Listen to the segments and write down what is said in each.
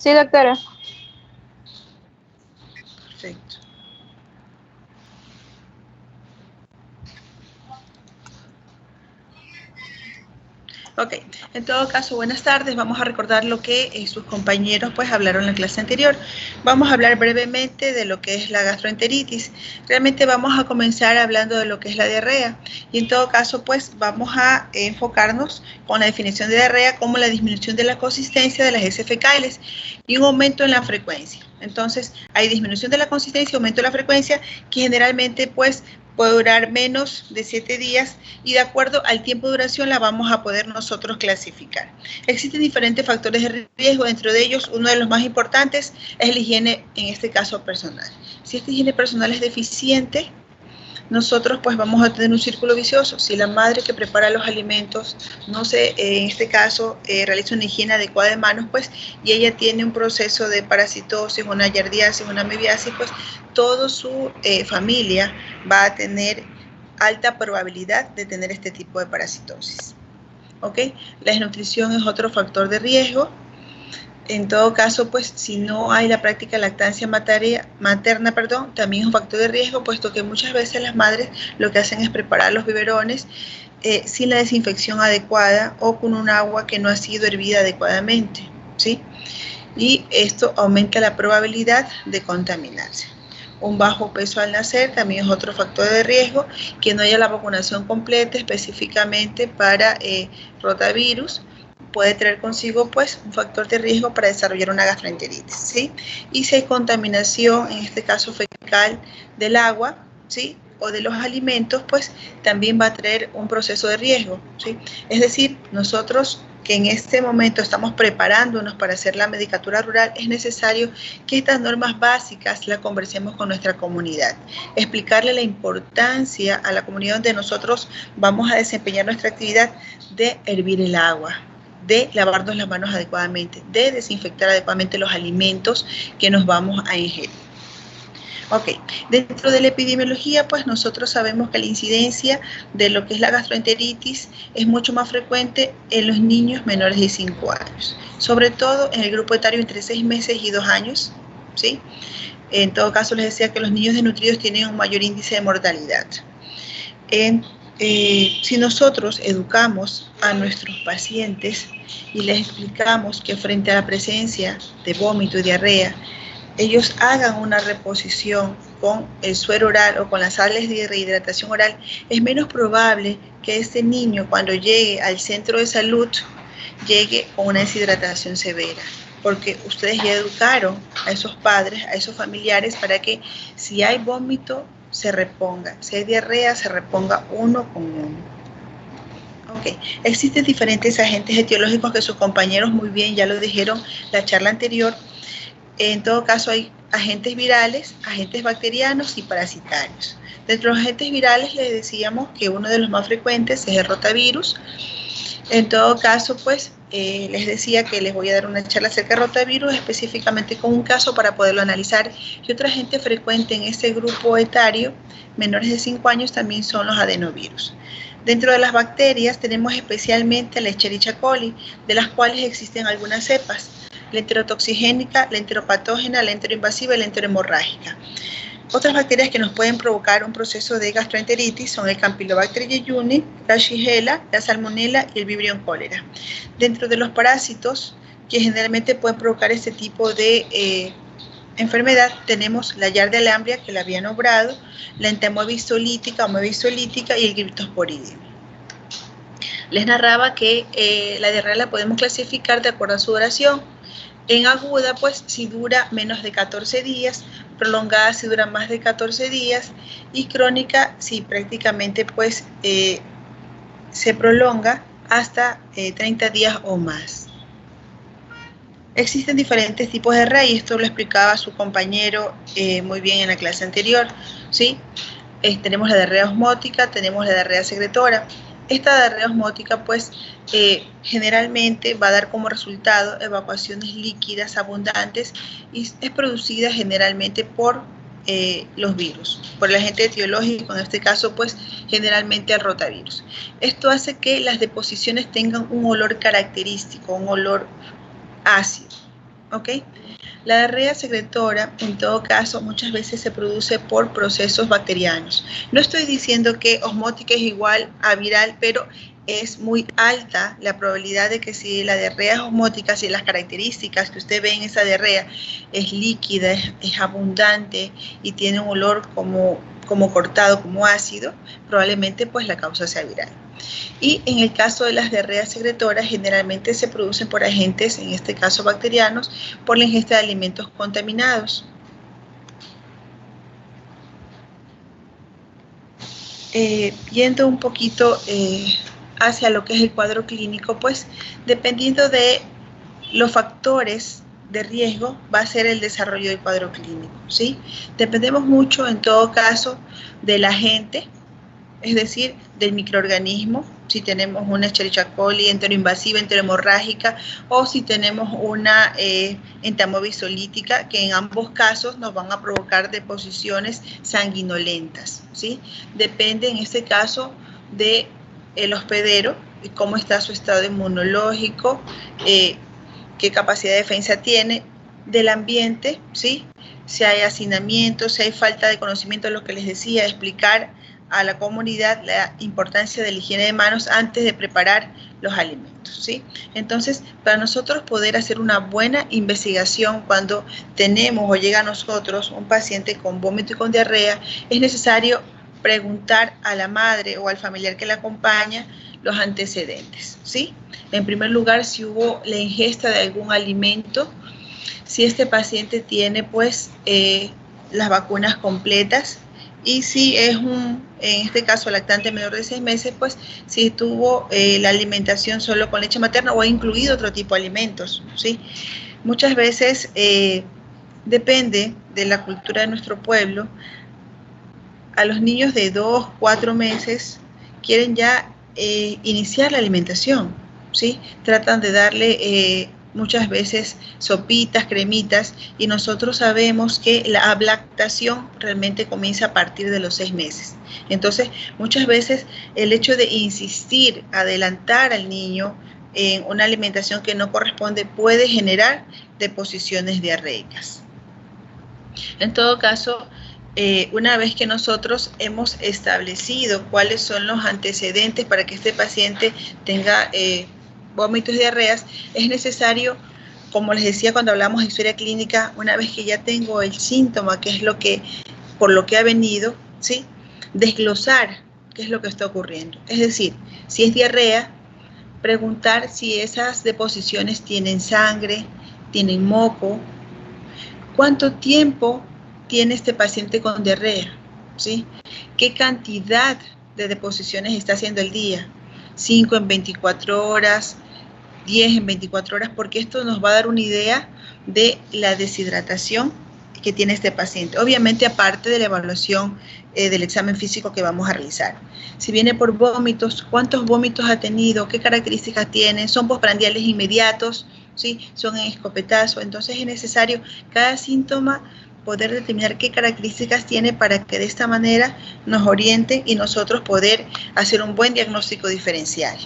Sí, doctora. Perfecto. Ok, en todo caso, buenas tardes. Vamos a recordar lo que sus compañeros pues hablaron en la clase anterior. Vamos a hablar brevemente de lo que es la gastroenteritis. Realmente vamos a comenzar hablando de lo que es la diarrea. Y en todo caso, pues vamos a enfocarnos con la definición de diarrea como la disminución de la consistencia de las heces fecales y un aumento en la frecuencia. Entonces, hay disminución de la consistencia y aumento de la frecuencia que generalmente pues puede durar menos de 7 días y de acuerdo al tiempo de duración la vamos a poder nosotros clasificar. Existen diferentes factores de riesgo, dentro de ellos uno de los más importantes es la higiene, en este caso personal. Si esta higiene personal es deficiente, nosotros pues vamos a tener un círculo vicioso. Si la madre que prepara los alimentos no se, en este caso, realiza una higiene adecuada de manos, pues, y ella tiene un proceso de parasitosis, una yardiasis, una amibiasis, pues, toda su familia va a tener alta probabilidad de tener este tipo de parasitosis. ¿Ok? La desnutrición es otro factor de riesgo. En todo caso, pues si no hay la práctica de lactancia materna, también es un factor de riesgo, puesto que muchas veces las madres lo que hacen es preparar los biberones sin la desinfección adecuada o con un agua que no ha sido hervida adecuadamente, ¿sí? Y esto aumenta la probabilidad de contaminarse. Un bajo peso al nacer también es otro factor de riesgo, que no haya la vacunación completa específicamente para rotavirus, puede traer consigo pues un factor de riesgo para desarrollar una gastroenteritis, ¿sí? Y si hay contaminación, en este caso fecal, del agua, ¿sí?, o de los alimentos, pues también va a traer un proceso de riesgo, ¿sí? Es decir, nosotros que en este momento estamos preparándonos para hacer la medicatura rural, es necesario que estas normas básicas las conversemos con nuestra comunidad, explicarle la importancia a la comunidad donde nosotros vamos a desempeñar nuestra actividad de hervir el agua, de lavarnos las manos adecuadamente, de desinfectar adecuadamente los alimentos que nos vamos a ingerir. Ok, dentro de la epidemiología, pues nosotros sabemos que la incidencia de lo que es la gastroenteritis es mucho más frecuente en los niños menores de 5 años, sobre todo en el grupo etario entre 6 meses y 2 años, ¿sí? En todo caso, les decía que los niños desnutridos tienen un mayor índice de mortalidad. Si nosotros educamos a nuestros pacientes y les explicamos que frente a la presencia de vómito y diarrea, ellos hagan una reposición con el suero oral o con las sales de rehidratación oral, es menos probable que este niño cuando llegue al centro de salud llegue con una deshidratación severa, porque ustedes ya educaron a esos padres, a esos familiares, para que si hay vómito se reponga, si hay diarrea se reponga uno con uno. Ok, existen diferentes agentes etiológicos que sus compañeros muy bien ya lo dijeron la charla anterior. En todo caso hay agentes virales, agentes bacterianos y parasitarios. Dentro de los agentes virales les decíamos que uno de los más frecuentes es el rotavirus. En todo caso, pues les decía que les voy a dar una charla acerca del rotavirus, específicamente con un caso para poderlo analizar. Y otra agente frecuente en este grupo etario, menores de 5 años, también son los adenovirus. Dentro de las bacterias tenemos especialmente la Escherichia coli, de las cuales existen algunas cepas: la enterotoxigénica, la enteropatógena, la enteroinvasiva y la enterohemorrágica. Otras bacterias que nos pueden provocar un proceso de gastroenteritis son el Campylobacter jejuni, la Shigella, la Salmonella y el Vibrio cholera. Dentro de los parásitos que generalmente pueden provocar este tipo de enfermedad tenemos la Yardia lamblia, que la había nombrado, la Entamoebis zolítica o Moebis zolítica y el Cryptosporidium. Les narraba que la diarrea la podemos clasificar de acuerdo a su duración. En aguda, pues, si dura menos de 14 días, prolongada si dura más de 14 días, y crónica si prácticamente, pues, se prolonga hasta 30 días o más. Existen diferentes tipos de diarrea, y esto lo explicaba su compañero muy bien en la clase anterior, ¿sí? Tenemos la diarrea osmótica, tenemos la diarrea secretora. Esta diarrea osmótica, pues, generalmente va a dar como resultado evacuaciones líquidas abundantes y es producida generalmente por los virus, por el agente etiológico, en este caso, pues, generalmente el rotavirus. Esto hace que las deposiciones tengan un olor característico, un olor ácido, ¿ok? La diarrea secretora, en todo caso, muchas veces se produce por procesos bacterianos. No estoy diciendo que osmótica es igual a viral, pero es muy alta la probabilidad de que si la diarrea es osmótica, si las características que usted ve en esa diarrea es líquida, es abundante y tiene un olor como cortado, como ácido, probablemente pues la causa sea viral. Y en el caso de las diarreas secretoras, generalmente se producen por agentes, en este caso bacterianos, por la ingesta de alimentos contaminados. Yendo un poquito hacia lo que es el cuadro clínico, pues dependiendo de los factores de riesgo va a ser el desarrollo del cuadro clínico, ¿sí? Dependemos mucho, en todo caso, del agente, es decir, del microorganismo, si tenemos una Escherichia coli enteroinvasiva, enterohemorrágica, o si tenemos una entamoeba-isolítica, que en ambos casos nos van a provocar deposiciones sanguinolentas, ¿sí? Depende, en este caso, del hospedero, y cómo está su estado inmunológico, qué capacidad de defensa tiene, del ambiente, ¿sí? Si hay hacinamiento, si hay falta de conocimiento de lo que les decía, explicar a la comunidad la importancia de la higiene de manos antes de preparar los alimentos, ¿sí? Entonces, para nosotros poder hacer una buena investigación cuando tenemos o llega a nosotros un paciente con vómito y con diarrea, es necesario preguntar a la madre o al familiar que la acompaña los antecedentes, ¿sí? En primer lugar, si hubo la ingesta de algún alimento, si este paciente tiene pues las vacunas completas, y si es en este caso lactante menor de 6 meses, pues si tuvo la alimentación solo con leche materna o ha incluido otro tipo de alimentos, ¿sí? Muchas veces depende de la cultura de nuestro pueblo, a los niños de 2, 4 meses quieren ya iniciar la alimentación, ¿sí? Tratan de darle muchas veces sopitas, cremitas, y nosotros sabemos que la ablactación realmente comienza a partir de los 6 meses. Entonces, muchas veces el hecho de insistir, adelantar al niño en una alimentación que no corresponde puede generar deposiciones diarreicas. En todo caso, una vez que nosotros hemos establecido cuáles son los antecedentes para que este paciente tenga vómitos y diarreas, es necesario, como les decía cuando hablamos de historia clínica, una vez que ya tengo el síntoma, que es por lo que ha venido, ¿sí? Desglosar qué es lo que está ocurriendo. Es decir, si es diarrea, preguntar si esas deposiciones tienen sangre, tienen moco, cuánto tiempo tiene este paciente con diarrea, ¿sí? ¿Qué cantidad de deposiciones está haciendo el día? 5 en 24 horas, 10 en 24 horas, porque esto nos va a dar una idea de la deshidratación que tiene este paciente. Obviamente, aparte de la evaluación del examen físico que vamos a realizar. Si viene por vómitos, ¿cuántos vómitos ha tenido? ¿Qué características tiene? ¿Son postprandiales inmediatos? ¿Sí? ¿Son en escopetazo? Entonces es necesario cada síntoma poder determinar qué características tiene para que de esta manera nos oriente y nosotros poder hacer un buen diagnóstico diferencial.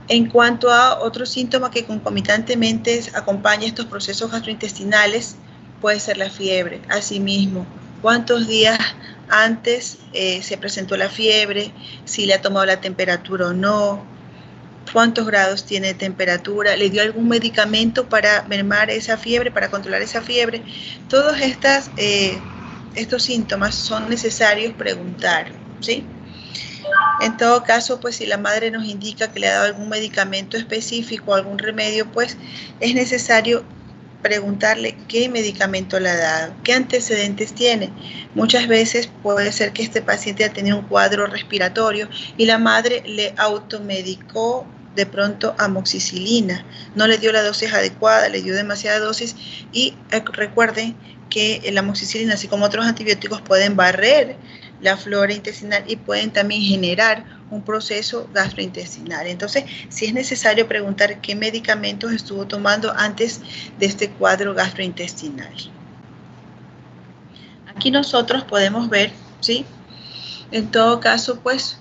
En cuanto a otro síntoma que concomitantemente acompaña estos procesos gastrointestinales, puede ser la fiebre. Asimismo, ¿cuántos días antes se presentó la fiebre? Si le ha tomado la temperatura o no. ¿Cuántos grados tiene de temperatura? ¿Le dio algún medicamento para mermar esa fiebre, para controlar esa fiebre? Todos estos síntomas son necesarios preguntar, ¿sí? En todo caso, pues si la madre nos indica que le ha dado algún medicamento específico, algún remedio, pues es necesario preguntarle qué medicamento le ha dado, qué antecedentes tiene. Muchas veces puede ser que este paciente ha tenido un cuadro respiratorio y la madre le automedicó de pronto amoxicilina, no le dio la dosis adecuada, le dio demasiada dosis, y recuerden que la amoxicilina, así como otros antibióticos, pueden barrer la flora intestinal y pueden también generar un proceso gastrointestinal. Entonces, sí es necesario preguntar qué medicamentos estuvo tomando antes de este cuadro gastrointestinal. Aquí nosotros podemos ver, ¿sí? En todo caso, pues,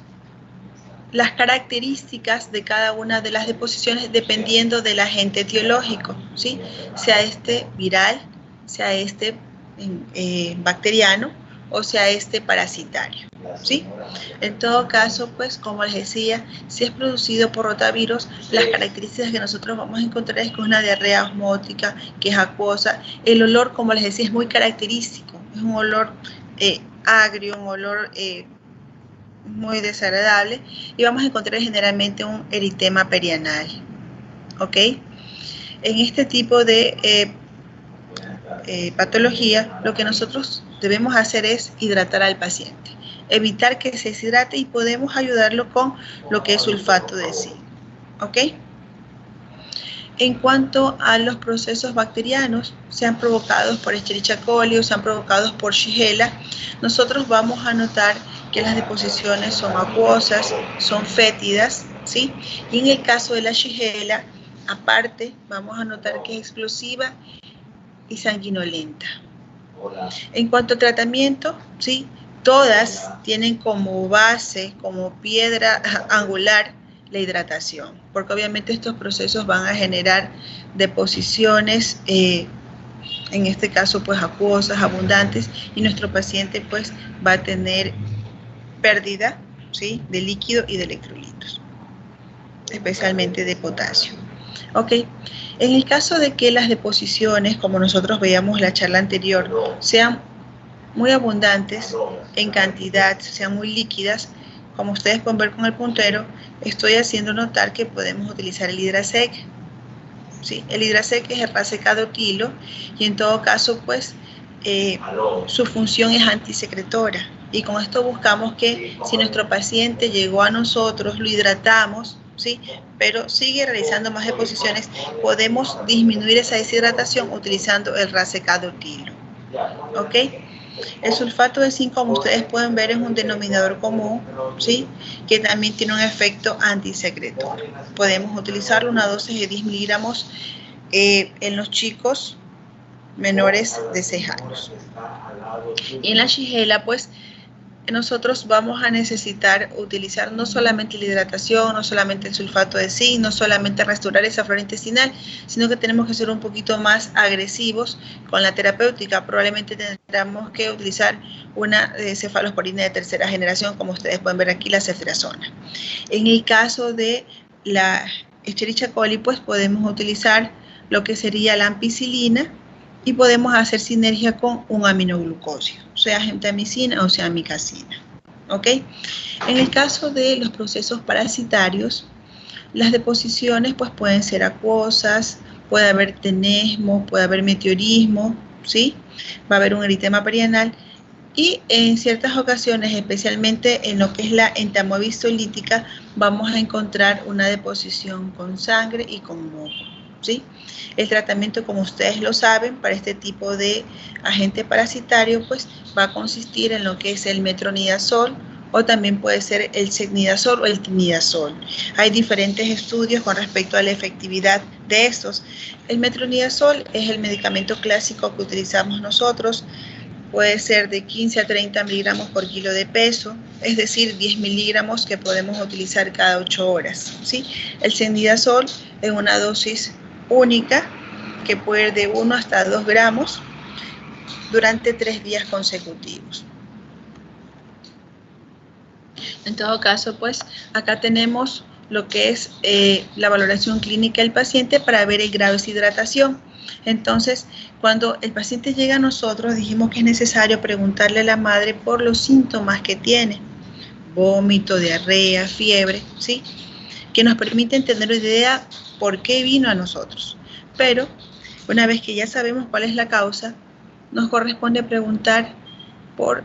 las características de cada una de las deposiciones dependiendo del agente etiológico, ¿sí? Sea este viral, sea este bacteriano o sea este parasitario, ¿sí? En todo caso, pues, como les decía, si es producido por rotavirus, las características que nosotros vamos a encontrar es que es una diarrea osmótica, que es acuosa. El olor, como les decía, es muy característico, es un olor agrio, un olor muy desagradable, y vamos a encontrar generalmente un eritema perianal, ¿ok? En este tipo de patología, lo que nosotros debemos hacer es hidratar al paciente, evitar que se deshidrate, y podemos ayudarlo con lo que es sulfato de zinc, ¿ok? En cuanto a los procesos bacterianos, sean provocados por Escherichia coli o sean provocados por Shigella, nosotros vamos a notar que las deposiciones son acuosas, son fétidas, ¿sí? Y en el caso de la Shigella, aparte, vamos a notar que es explosiva y sanguinolenta. En cuanto al tratamiento, ¿sí? Todas tienen como base, como piedra angular, la hidratación, porque obviamente estos procesos van a generar deposiciones, en este caso pues acuosas, abundantes, y nuestro paciente pues va a tener pérdida, ¿sí? De líquido y de electrolitos, especialmente de potasio. Ok, en el caso de que las deposiciones, como nosotros veíamos en la charla anterior, sean muy abundantes en cantidad, sean muy líquidas, como ustedes pueden ver con el puntero, estoy haciendo notar que podemos utilizar el Hidrasec. ¿Sí? El Hidrasec es el rasecado kilo, y en todo caso, pues, su función es antisecretora. Y con esto buscamos que si nuestro paciente llegó a nosotros, lo hidratamos, ¿sí? Pero sigue realizando más deposiciones, podemos disminuir esa deshidratación utilizando el rasecado kilo. ¿Ok? El sulfato de zinc, como ustedes pueden ver, es un denominador común, ¿sí? Que también tiene un efecto antisecretor. Podemos utilizarlo una dosis de 10 miligramos en los chicos menores de 6 años. Y en la Shigella, pues, nosotros vamos a necesitar utilizar no solamente la hidratación, no solamente el sulfato de zinc, no solamente restaurar esa flora intestinal, sino que tenemos que ser un poquito más agresivos con la terapéutica. Probablemente tendremos que utilizar una cefalosporina de tercera generación, como ustedes pueden ver aquí, la ceftriaxona. En el caso de la Escherichia coli, pues podemos utilizar lo que sería la ampicilina, y podemos hacer sinergia con un aminoglucósido, sea gentamicina o sea amicacina, ¿ok? En el caso de los procesos parasitarios, las deposiciones pues pueden ser acuosas, puede haber tenesmo, puede haber meteorismo, ¿sí? Va a haber un eritema perianal, y en ciertas ocasiones, especialmente en lo que es la entamoebistolítica, vamos a encontrar una deposición con sangre y con moco, ¿sí? El tratamiento, como ustedes lo saben, para este tipo de agente parasitario, pues va a consistir en lo que es el metronidazol, o también puede ser el secnidazol o el tinidazol. Hay diferentes estudios con respecto a la efectividad de estos. El metronidazol es el medicamento clásico que utilizamos nosotros. Puede ser de 15 a 30 miligramos por kilo de peso, es decir, 10 miligramos que podemos utilizar cada 8 horas, ¿sí? El secnidazol es una dosis única que puede ir de 1 hasta 2 gramos durante 3 días consecutivos. En todo caso, pues acá tenemos lo que es la valoración clínica del paciente para ver el grado de deshidratación. Entonces, cuando el paciente llega a nosotros, dijimos que es necesario preguntarle a la madre por los síntomas que tiene: vómito, diarrea, fiebre, ¿sí? Que nos permiten tener una idea por qué vino a nosotros. Pero una vez que ya sabemos cuál es la causa, nos corresponde preguntar por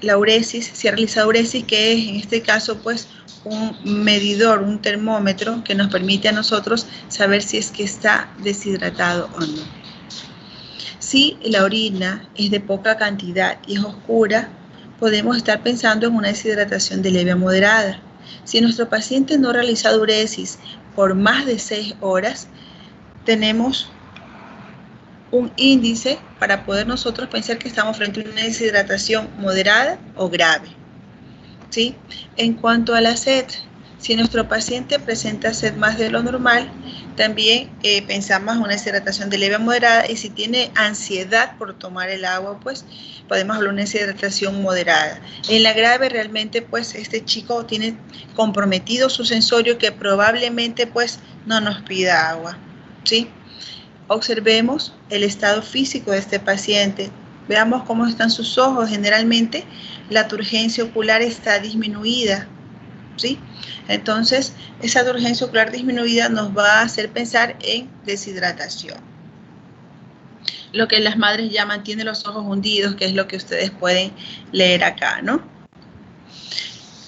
la uresis, si ha realizado uresis, que es en este caso pues un medidor, un termómetro que nos permite a nosotros saber si es que está deshidratado o no. Si la orina es de poca cantidad y es oscura, podemos estar pensando en una deshidratación de leve a moderada. Si nuestro paciente no ha realizado uresis por más de 6 horas, tenemos un índice para poder nosotros pensar que estamos frente a una deshidratación moderada o grave, ¿sí? En cuanto a la sed, Si nuestro paciente presenta sed más de lo normal, también pensamos en una deshidratación de leve a moderada, y si tiene ansiedad por tomar el agua, pues podemos hablar de una deshidratación moderada. En la grave, realmente, pues este chico tiene comprometido su sensorio, que probablemente pues no nos pida agua, ¿sí? Observemos el estado físico de este paciente. Veamos cómo están sus ojos. Generalmente la turgencia ocular está disminuida, ¿sí? Entonces, esa turgencia ocular disminuida nos va a hacer pensar en deshidratación. Lo que las madres llaman tiene los ojos hundidos, que es lo que ustedes pueden leer acá, ¿no?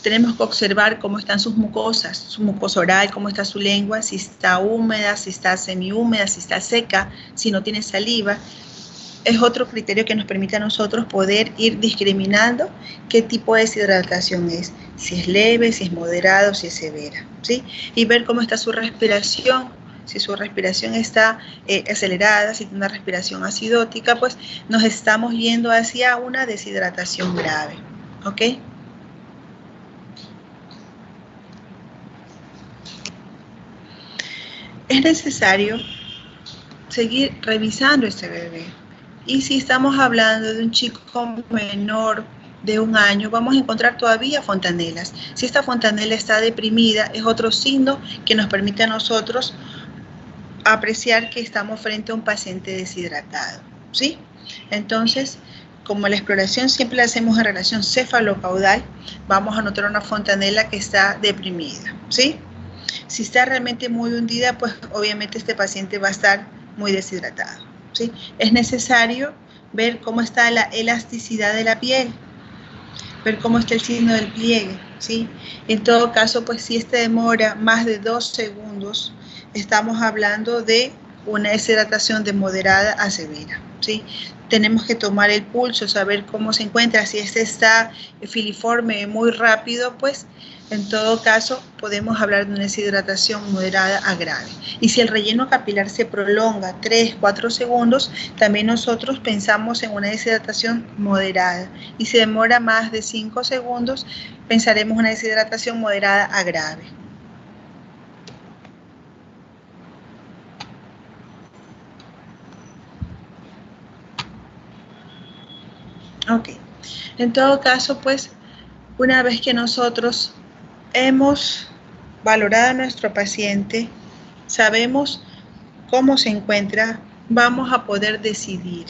Tenemos que observar cómo están sus mucosas, su mucosa oral, cómo está su lengua, si está húmeda, si está semihúmeda, si está seca, si no tiene saliva. Es otro criterio que nos permite a nosotros poder ir discriminando qué tipo de deshidratación es, si es leve, si es moderado, si es severa, ¿sí? Y ver cómo está su respiración. Si su respiración está acelerada, si tiene una respiración acidótica, pues nos estamos yendo hacia una deshidratación grave, ¿ok? Es necesario seguir revisando este bebé. Y si estamos hablando de un chico menor de 1 año, vamos a encontrar todavía fontanelas. Si esta fontanela está deprimida, es otro signo que nos permite a nosotros apreciar que estamos frente a un paciente deshidratado, ¿sí? Entonces, como la exploración siempre la hacemos en relación cefalocaudal, vamos a notar una fontanela que está deprimida, ¿sí? Si está realmente muy hundida, pues obviamente este paciente va a estar muy deshidratado, ¿sí? Es necesario ver cómo está la elasticidad de la piel, ver cómo está el signo del pliegue, ¿sí? En todo caso, pues si este demora más de 2 segundos, estamos hablando de una deshidratación de moderada a severa, ¿sí? Tenemos que tomar el pulso, saber cómo se encuentra. Si este está filiforme muy rápido, pues en todo caso podemos hablar de una deshidratación moderada a grave. Y si el relleno capilar se prolonga 3-4 segundos, también nosotros pensamos en una deshidratación moderada. Y si demora más de 5 segundos, pensaremos en una deshidratación moderada a grave. Ok, en todo caso, pues, una vez que nosotros hemos valorado a nuestro paciente, sabemos cómo se encuentra, vamos a poder decidir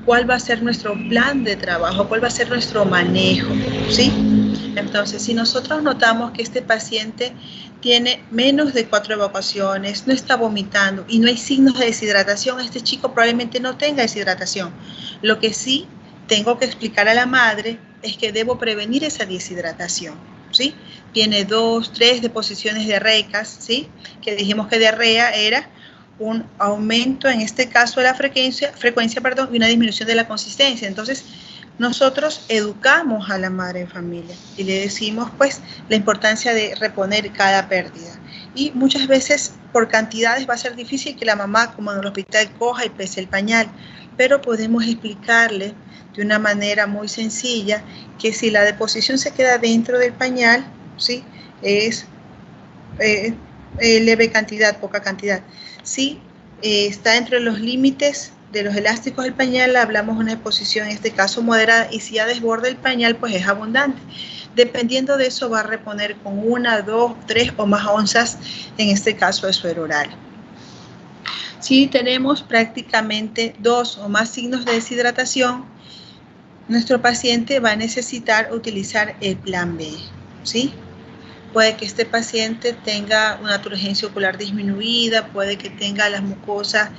cuál va a ser nuestro plan de trabajo, cuál va a ser nuestro manejo, ¿sí? Entonces, si nosotros notamos que este paciente tiene menos de 4 evacuaciones, no está vomitando y no hay signos de deshidratación, este chico probablemente no tenga deshidratación. Lo que sí tengo que explicar a la madre es que debo prevenir esa deshidratación, ¿sí? Tiene 2, 3 deposiciones diarreicas, ¿sí? Que dijimos que diarrea era un aumento, en este caso, de la frecuencia, y una disminución de la consistencia. Entonces, nosotros educamos a la madre de familia y le decimos, pues, la importancia de reponer cada pérdida. Y muchas veces, por cantidades, va a ser difícil que la mamá, como en el hospital, coja y pese el pañal, pero podemos explicarle de una manera muy sencilla que si la deposición se queda dentro del pañal, ¿sí? Es leve cantidad, poca cantidad. Si está entre los límites de los elásticos del pañal, hablamos de una deposición, en este caso moderada, y si ya desborda el pañal, pues es abundante. Dependiendo de eso, va a reponer con 1, 2, 3 o más onzas, en este caso de suero oral. Si tenemos prácticamente 2 o más signos de deshidratación, nuestro paciente va a necesitar utilizar el plan B, ¿sí? Puede que este paciente tenga una turgencia ocular disminuida, puede que tenga las mucosas,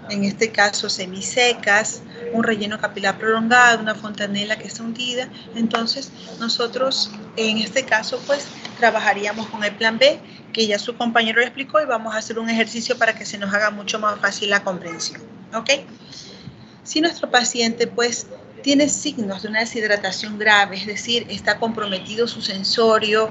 en este caso semisecas, un relleno capilar prolongado, una fontanela que está hundida. Entonces, nosotros en este caso, pues, trabajaríamos con el plan B, que ya su compañero le explicó, y vamos a hacer un ejercicio para que se nos haga mucho más fácil la comprensión, ¿ok? Si nuestro paciente, pues, tiene signos de una deshidratación grave, es decir, está comprometido su sensorio,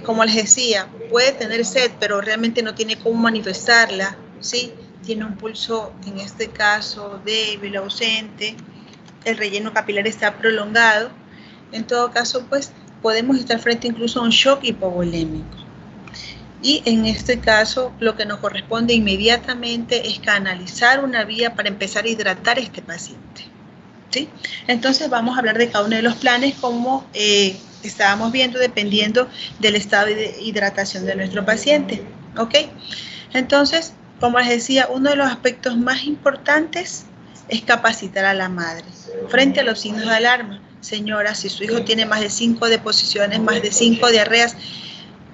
como les decía, puede tener sed, pero realmente no tiene cómo manifestarla, ¿sí? Tiene un pulso, en este caso, débil, ausente, el relleno capilar está prolongado. En todo caso, pues, podemos estar frente incluso a un shock hipovolémico. Y en este caso, lo que nos corresponde inmediatamente es canalizar una vía para empezar a hidratar a este paciente, ¿sí? Entonces vamos a hablar de cada uno de los planes como estábamos viendo, dependiendo del estado de hidratación de nuestro paciente, ¿ok? Entonces, como les decía, uno de los aspectos más importantes es capacitar a la madre frente a los signos de alarma. Señora, si su hijo tiene más de 5 deposiciones, más de 5 diarreas,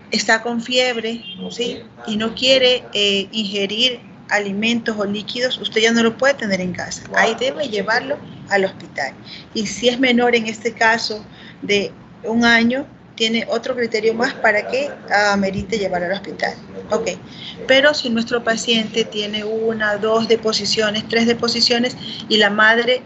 está con fiebre, ¿sí? Y no quiere ingerir alimentos o líquidos, usted ya no lo puede tener en casa. Ahí debe llevarlo al hospital. Y si es menor, en este caso de 1 año, tiene otro criterio más para que amerite llevar al hospital. Ok, pero si nuestro paciente tiene 1, 2 deposiciones, 3 deposiciones y la madre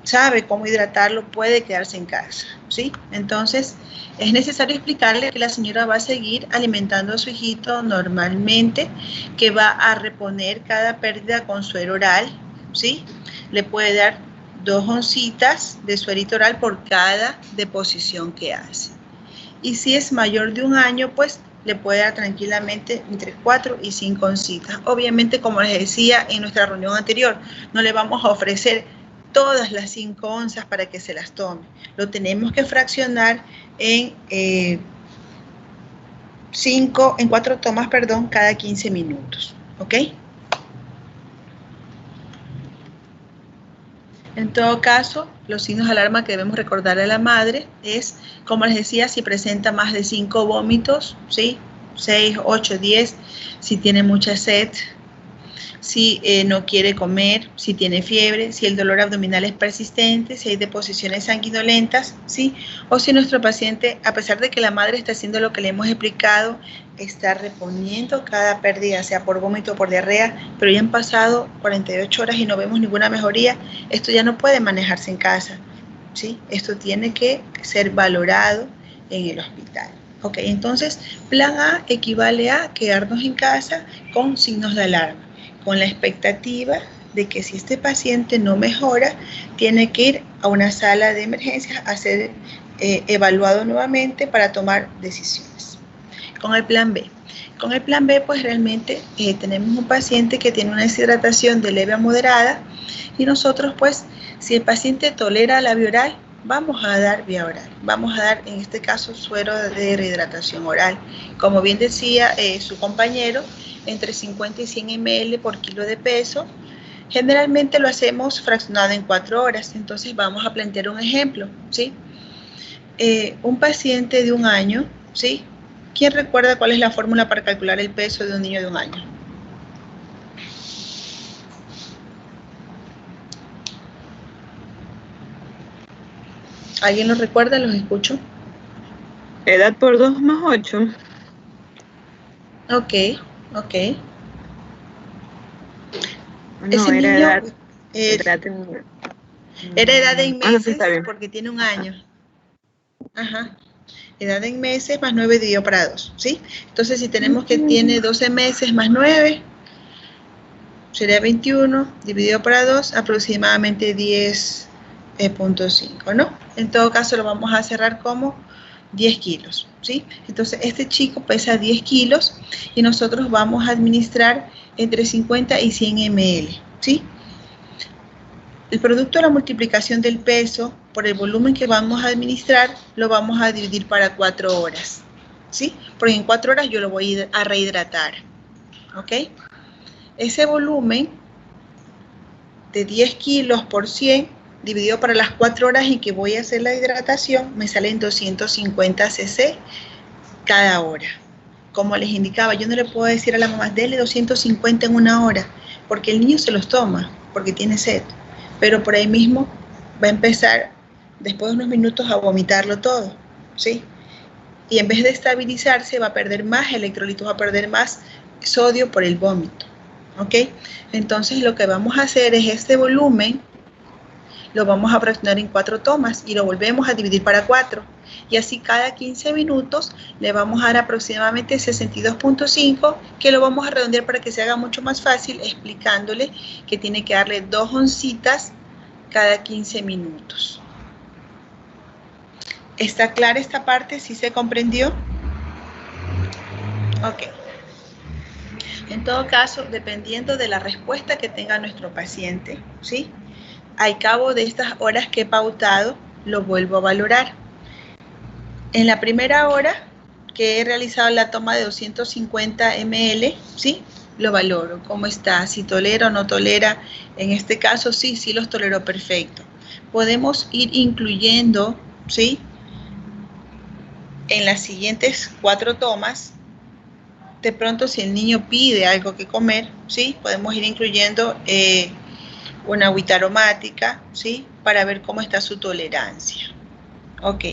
sabe cómo hidratarlo, puede quedarse en casa, ¿sí? Entonces, es necesario explicarle que la señora va a seguir alimentando a su hijito normalmente, que va a reponer cada pérdida con suero oral, ¿sí? Le puede dar 2 oncitas de suerito oral por cada deposición que hace. Y si es mayor de 1 año, pues le puede dar tranquilamente entre 4 y 5 oncitas. Obviamente, como les decía en nuestra reunión anterior, no le vamos a ofrecer todas las 5 onzas para que se las tome. Lo tenemos que fraccionar en 4 tomas, perdón, cada 15 minutos, ¿ok? En todo caso, los signos de alarma que debemos recordarle a la madre es, como les decía, si presenta más de 5 vómitos, ¿sí? 6, 8, 10, si tiene mucha sed, si no quiere comer, si tiene fiebre, si el dolor abdominal es persistente, si hay deposiciones sanguinolentas, ¿sí? O si nuestro paciente, a pesar de que la madre está haciendo lo que le hemos explicado, está reponiendo cada pérdida, sea por vómito o por diarrea, pero ya han pasado 48 horas y no vemos ninguna mejoría, esto ya no puede manejarse en casa, ¿sí? Esto tiene que ser valorado en el hospital. Ok, entonces, plan A equivale a quedarnos en casa con signos de alarma, con la expectativa de que si este paciente no mejora, tiene que ir a una sala de emergencias a ser evaluado nuevamente para tomar decisiones. Con el plan B. Con el plan B, pues realmente tenemos un paciente que tiene una deshidratación de leve a moderada y nosotros, pues, si el paciente tolera la vía oral, vamos a dar vía oral. Vamos a dar, en este caso, suero de rehidratación oral. Como bien decía su compañero, entre 50 y 100 ml por kilo de peso. Generalmente lo hacemos fraccionado en 4 horas. Entonces vamos a plantear un ejemplo, ¿sí? Un paciente de 1 año, ¿sí? ¿Quién recuerda cuál es la fórmula para calcular el peso de un niño de 1 año? ¿Alguien lo recuerda? Los escucho. Edad por 2 más 8. Ok. Ok. No, ese era niño era edad en meses, sí, porque tiene 1 año. Ajá. Edad en meses más 9 dividido para 2, ¿sí? Entonces, si tenemos que tiene 12 meses más 9, sería 21, dividido para 2, aproximadamente 10.5, ¿no? En todo caso, lo vamos a cerrar como 10 kilos, ¿sí? Entonces, este chico pesa 10 kilos y nosotros vamos a administrar entre 50 y 100 ml, ¿sí? El producto de la multiplicación del peso por el volumen que vamos a administrar lo vamos a dividir para 4 horas, ¿sí? Porque en 4 horas yo lo voy a rehidratar, ¿ok? Ese volumen de 10 kilos por 100 dividido para las 4 horas en que voy a hacer la hidratación, me salen 250 cc cada hora. Como les indicaba, yo no le puedo decir a la mamá, dele 250 en 1 hora, porque el niño se los toma, porque tiene sed. Pero por ahí mismo va a empezar, después de unos minutos, a vomitarlo todo, ¿sí? Y en vez de estabilizarse, va a perder más electrolitos, va a perder más sodio por el vómito, ¿ok? Entonces, lo que vamos a hacer es este volumen, lo vamos a fraccionar en 4 tomas y lo volvemos a dividir para 4. Y así cada 15 minutos le vamos a dar aproximadamente 62.5, que lo vamos a redondear para que se haga mucho más fácil, explicándole que tiene que darle 2 oncitas cada 15 minutos. ¿Está clara esta parte? ¿Sí se comprendió? Ok. En todo caso, dependiendo de la respuesta que tenga nuestro paciente, ¿sí? Al cabo de estas horas que he pautado, lo vuelvo a valorar. En la primera hora que he realizado la toma de 250 ml, ¿sí? Lo valoro, cómo está, si tolera o no tolera. En este caso, sí los toleró perfecto. Podemos ir incluyendo, ¿sí? En las siguientes 4 tomas, de pronto si el niño pide algo que comer, ¿sí? Podemos ir incluyendo una agüita aromática, ¿sí? Para ver cómo está su tolerancia. Ok.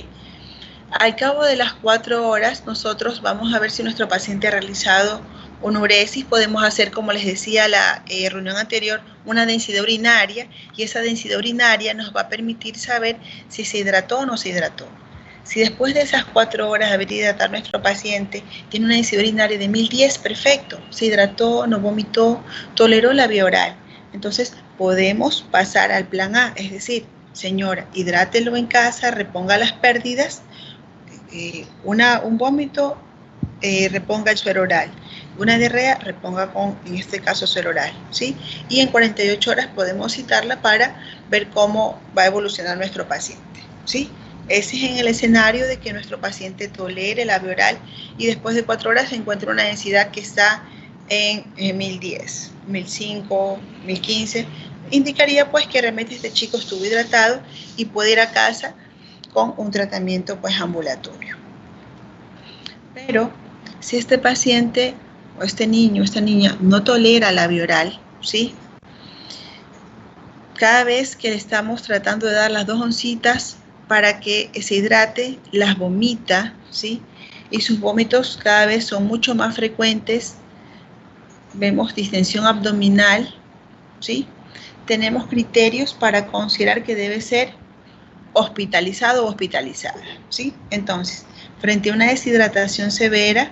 Al cabo de las 4 horas, nosotros vamos a ver si nuestro paciente ha realizado una uresis. Podemos hacer, como les decía la reunión anterior, una densidad urinaria, y esa densidad urinaria nos va a permitir saber si se hidrató o no se hidrató. Si después de esas 4 horas de haber hidratado a nuestro paciente tiene una densidad urinaria de 1010, perfecto, se hidrató, no vomitó, toleró la vía oral. Entonces podemos pasar al plan A, es decir, señora, hidrátelo en casa, reponga las pérdidas, un vómito, reponga el suero oral. Una diarrea, reponga con, en este caso, suero oral, ¿sí? Y en 48 horas podemos citarla para ver cómo va a evolucionar nuestro paciente, ¿sí? Ese es en el escenario de que nuestro paciente tolere la vía oral y después de 4 horas se encuentra una densidad que está en 1010, 1005, 1015. Indicaría pues que realmente este chico estuvo hidratado y puede ir a casa con un tratamiento pues ambulatorio. Pero si este paciente o este niño o esta niña no tolera la vía oral, ¿sí? Cada vez que le estamos tratando de dar las 2 oncitas para que se hidrate, las vomita, ¿sí? Y sus vómitos cada vez son mucho más frecuentes. Vemos distensión abdominal, ¿sí? Tenemos criterios para considerar que debe ser hospitalizado o hospitalizada, ¿sí? Entonces, frente a una deshidratación severa,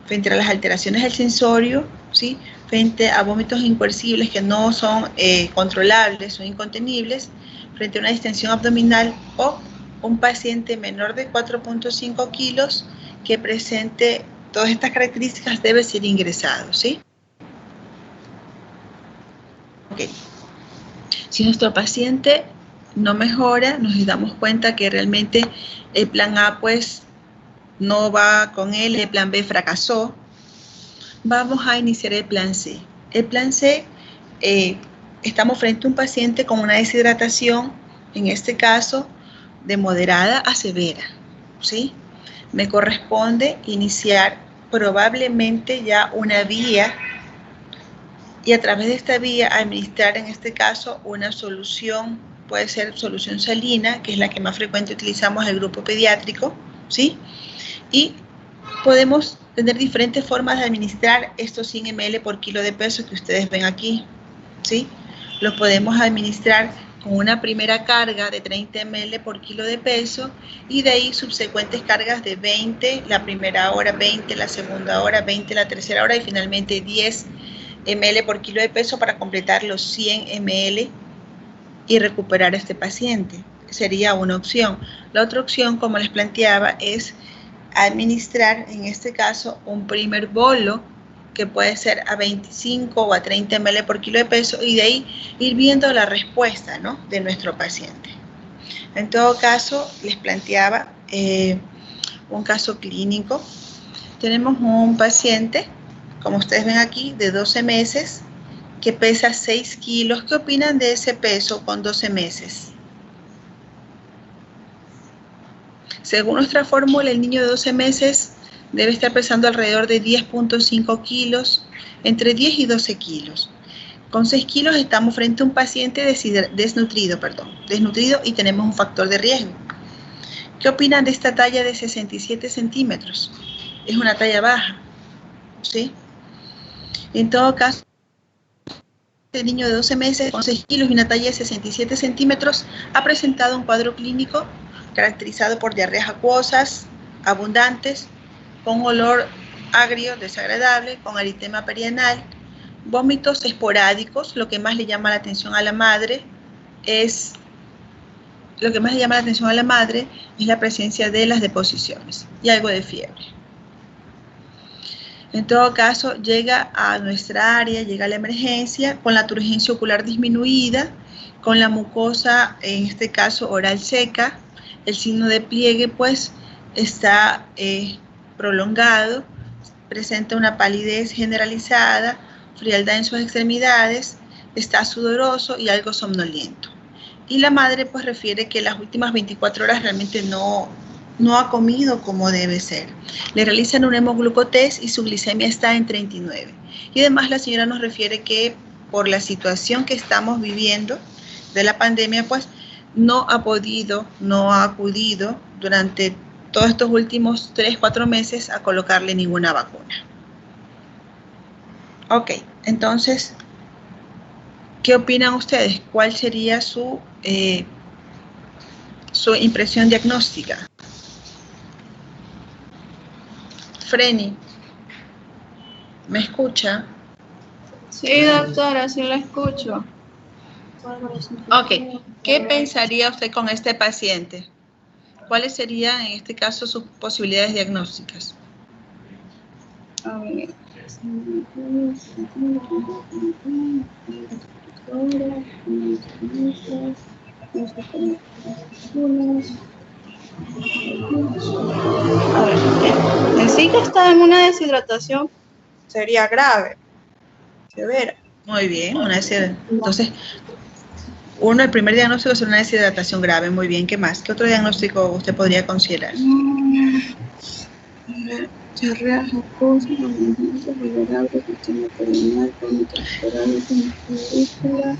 frente a las alteraciones del sensorio, ¿sí? Frente a vómitos incoercibles que no son controlables, son incontenibles, frente a una distensión abdominal o un paciente menor de 4.5 kilos que presente todas estas características debe ser ingresado, ¿sí? Ok. Si nuestro paciente no mejora, nos damos cuenta que realmente el plan A pues no va con él, el plan B fracasó, vamos a iniciar el plan C. El plan C, estamos frente a un paciente con una deshidratación, en este caso, de moderada a severa, ¿sí? Me corresponde iniciar probablemente ya una vía y a través de esta vía administrar en este caso una solución, puede ser solución salina, que es la que más frecuente utilizamos en el grupo pediátrico, ¿sí? Y podemos tener diferentes formas de administrar estos 100 ml por kilo de peso que ustedes ven aquí, ¿sí? Los podemos administrar con una primera carga de 30 ml por kilo de peso y de ahí subsecuentes cargas de 20, la primera hora 20, la segunda hora 20, la tercera hora y finalmente 10 ml por kilo de peso para completar los 100 ml y recuperar a este paciente. Sería una opción. La otra opción, como les planteaba, es administrar, en este caso, un primer bolo que puede ser a 25 o a 30 ml por kilo de peso y de ahí ir viendo la respuesta, ¿no?, de nuestro paciente. En todo caso, les planteaba un caso clínico. Tenemos un paciente, como ustedes ven aquí, de 12 meses, que pesa 6 kilos. ¿Qué opinan de ese peso con 12 meses? Según nuestra fórmula, el niño de 12 meses debe estar pesando alrededor de 10.5 kilos, entre 10 y 12 kilos. Con 6 kilos estamos frente a un paciente desnutrido y tenemos un factor de riesgo. ¿Qué opinan de esta talla de 67 centímetros? Es una talla baja, ¿sí? En todo caso, el niño de 12 meses con 6 kilos y una talla de 67 centímetros ha presentado un cuadro clínico caracterizado por diarreas acuosas, abundantes, con olor agrio, desagradable, con eritema perianal, vómitos esporádicos. Lo que más le llama la atención a la madre es lo que más le llama la atención a la madre es la presencia de las deposiciones y algo de fiebre. En todo caso, llega a nuestra área, llega a la emergencia con la turgencia ocular disminuida, con la mucosa, en este caso oral seca, el signo de pliegue pues está prolongado, presenta una palidez generalizada, frialdad en sus extremidades, está sudoroso y algo somnoliento. Y la madre pues refiere que las últimas 24 horas realmente no ha comido como debe ser. Le realizan un hemoglucotest y su glicemia está en 39. Y además la señora nos refiere que por la situación que estamos viviendo de la pandemia, pues no ha acudido durante todos estos últimos 3-4 meses a colocarle ninguna vacuna. Ok, entonces, ¿qué opinan ustedes? ¿Cuál sería su impresión diagnóstica? Freni, ¿me escucha? Sí, doctora, sí la escucho. Ok, ¿qué pensaría usted con este paciente? ¿Cuáles serían, en este caso, sus posibilidades diagnósticas? A ver. En sí que está en una deshidratación sería grave, severa. Muy bien, una deshidratación. Entonces, el primer diagnóstico es una deshidratación grave. Muy bien, ¿qué más? ¿Qué otro diagnóstico usted podría considerar? Diarrea acuosa, aumento, vulnerable, sistema pulmonar, vómito esperado, película.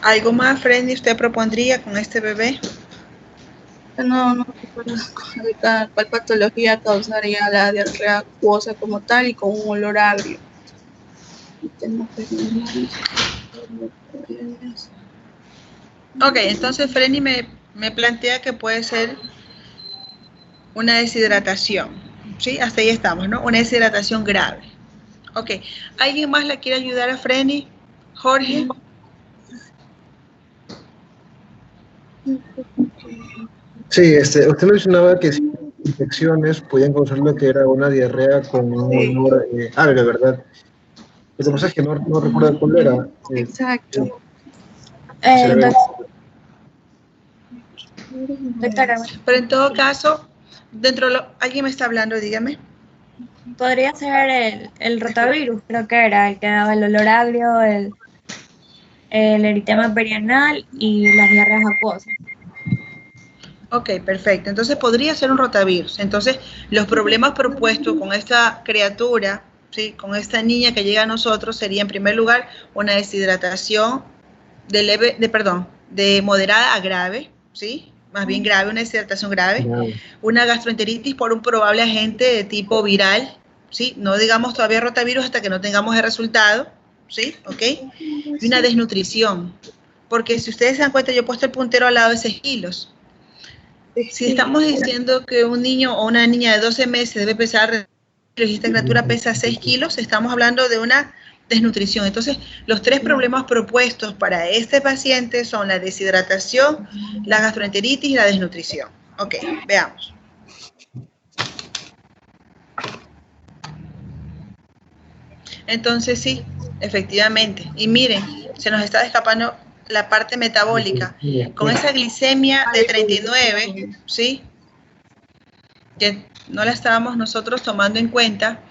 ¿Algo más, Freddy, usted propondría con este bebé? No recuerdo cuál patología causaría la diarrea acuosa como tal y con un olor agrio. Ok, entonces Freddy me plantea que puede ser una deshidratación. ¿Sí? Hasta ahí estamos, ¿no? Una deshidratación grave. Ok, ¿alguien más le quiere ayudar a Freddy? Jorge. Sí, usted mencionaba que si infecciones podían causar lo que era una diarrea con un olor agrio, ¿verdad? Lo que pasa es que no recuerdo cuál era. Exacto. Doctora, Pero en todo caso, ¿alguien me está hablando? Dígame. podría ser el rotavirus, creo que era el que daba el olor agrio, el eritema perianal y las diarreas acuosas. Ok, perfecto. Entonces podría ser un rotavirus. Entonces, los problemas propuestos con esta criatura, ¿sí? Con esta niña que llega a nosotros, sería en primer lugar una deshidratación de moderada a grave, ¿sí? Más bien grave, una deshidratación grave. Una gastroenteritis por un probable agente de tipo viral, ¿sí? No digamos todavía rotavirus hasta que no tengamos el resultado, ¿sí? ¿Ok? Y una desnutrición. Porque si ustedes se dan cuenta, yo he puesto el puntero al lado de 6 kilos. Si estamos diciendo que un niño o una niña de 12 meses debe pesar, y esta criatura pesa 6 kilos, estamos hablando de una desnutrición. Entonces, los 3 problemas propuestos para este paciente son la deshidratación, la gastroenteritis y la desnutrición. Ok, veamos. Entonces, sí, efectivamente. Y miren, se nos está escapando la parte metabólica. Con esa glicemia de 39, ¿sí? Que no la estábamos nosotros tomando en cuenta,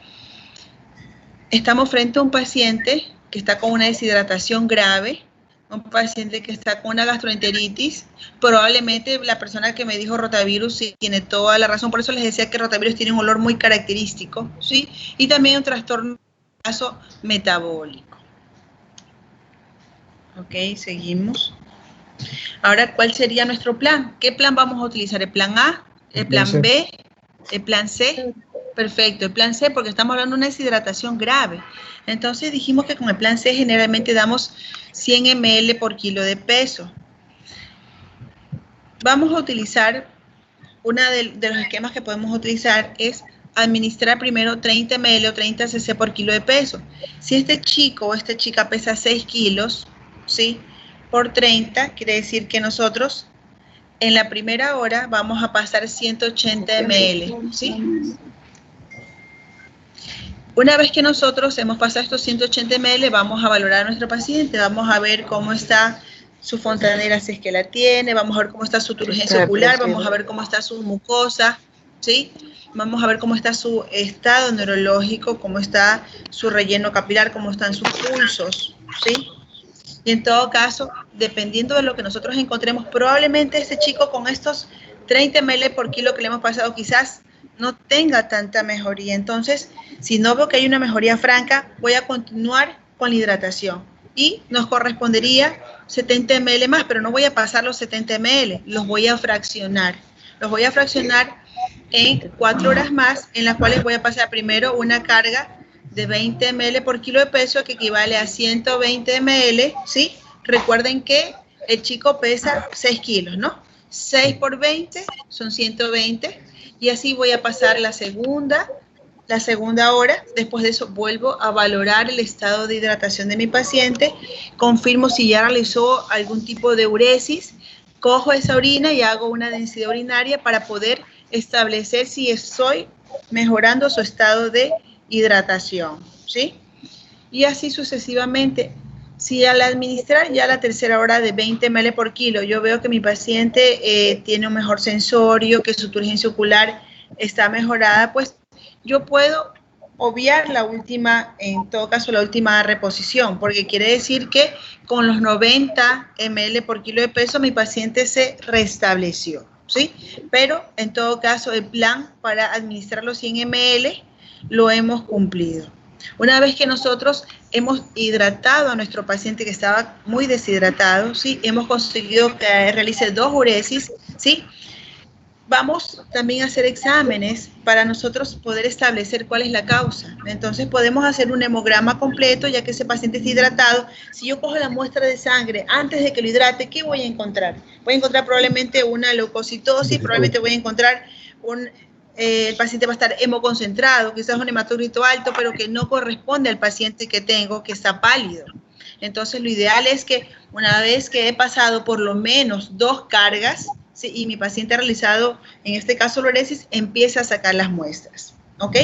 estamos frente a un paciente que está con una deshidratación grave, un paciente que está con una gastroenteritis. Probablemente la persona que me dijo rotavirus sí tiene toda la razón, por eso les decía que rotavirus tiene un olor muy característico, ¿sí? Y también un trastorno metabólico. Ok, seguimos. Ahora, ¿cuál sería nuestro plan? ¿Qué plan vamos a utilizar? ¿El plan A? ¿El plan B? ¿El plan C? Perfecto, el plan C, porque estamos hablando de una deshidratación grave. Entonces dijimos que con el plan C generalmente damos 100 ml por kilo de peso. Vamos a utilizar, uno de los esquemas que podemos utilizar es administrar primero 30 ml o 30 cc por kilo de peso. Si este chico o esta chica pesa 6 kilos, ¿sí? Por 30, quiere decir que nosotros en la primera hora vamos a pasar 180 ml, ¿sí? Una vez que nosotros hemos pasado estos 180 ml, vamos a valorar a nuestro paciente, vamos a ver cómo está su fontanera, si es que la tiene, vamos a ver cómo está su turgencia ocular, vamos a ver cómo está su mucosa, ¿sí? Vamos a ver cómo está su estado neurológico, cómo está su relleno capilar, cómo están sus pulsos, ¿sí? Y en todo caso, dependiendo de lo que nosotros encontremos, probablemente ese chico con estos 30 ml por kilo que le hemos pasado quizás no tenga tanta mejoría. Entonces, si no veo que hay una mejoría franca, voy a continuar con la hidratación. Y nos correspondería 70 ml más, pero no voy a pasar los 70 ml, los voy a fraccionar. Los voy a fraccionar en 4 horas más, en las cuales voy a pasar primero una carga de 20 ml por kilo de peso, que equivale a 120 ml, ¿sí? Recuerden que el chico pesa 6 kilos, ¿no? 6 por 20 son 120, y así voy a pasar la segunda hora. Después de eso vuelvo a valorar el estado de hidratación de mi paciente, confirmo si ya realizó algún tipo de uresis, cojo esa orina y hago una densidad urinaria para poder establecer si estoy mejorando su estado de hidratación, ¿sí? Y así sucesivamente. Si al administrar ya la tercera hora de 20 ml por kilo, yo veo que mi paciente tiene un mejor sensorio, que su turgencia ocular está mejorada, pues yo puedo obviar la última, en todo caso la última reposición, porque quiere decir que con los 90 ml por kilo de peso mi paciente se restableció, ¿sí? Pero en todo caso el plan para administrar los 100 ml lo hemos cumplido. Una vez que nosotros hemos hidratado a nuestro paciente que estaba muy deshidratado, ¿sí? Hemos conseguido que realice 2 uresis, ¿sí? Vamos también a hacer exámenes para nosotros poder establecer cuál es la causa. Entonces podemos hacer un hemograma completo, ya que ese paciente está hidratado. Si yo cojo la muestra de sangre antes de que lo hidrate, ¿qué voy a encontrar? Voy a encontrar probablemente una leucocitosis, probablemente voy a encontrar el paciente va a estar hemoconcentrado, quizás un hematocrito alto, pero que no corresponde al paciente que tengo, que está pálido. Entonces, lo ideal es que una vez que he pasado por lo menos 2 cargas, ¿sí? Y mi paciente ha realizado, en este caso, la uresis, empiece a sacar las muestras, ¿ok?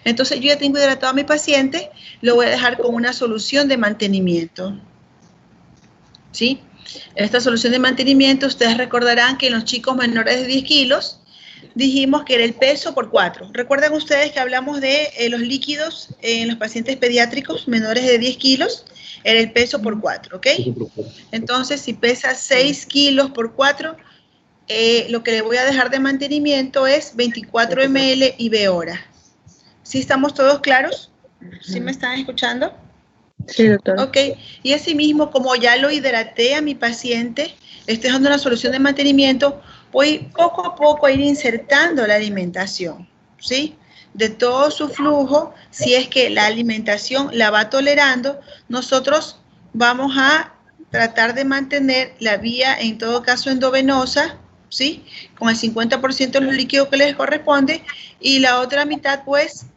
Entonces, yo ya tengo hidratado a mi paciente, lo voy a dejar con una solución de mantenimiento, ¿sí? Esta solución de mantenimiento, ustedes recordarán que en los chicos menores de 10 kilos, dijimos que era el peso por 4. ¿Recuerdan ustedes que hablamos de los líquidos en los pacientes pediátricos menores de 10 kilos? Era el peso por 4, ¿ok? Entonces, si pesa 6 kilos por 4, lo que le voy a dejar de mantenimiento es 24 ml y B hora. ¿Sí estamos todos claros? ¿Sí me están escuchando? Sí, doctor. Ok, y asimismo, como ya lo hidraté a mi paciente, le estoy dando una solución de mantenimiento, voy poco a poco a ir insertando la alimentación, ¿sí? De todo su flujo, si es que la alimentación la va tolerando, nosotros vamos a tratar de mantener la vía, en todo caso, endovenosa, ¿sí? Con el 50% de los líquidos que les corresponde, y la otra mitad, pues,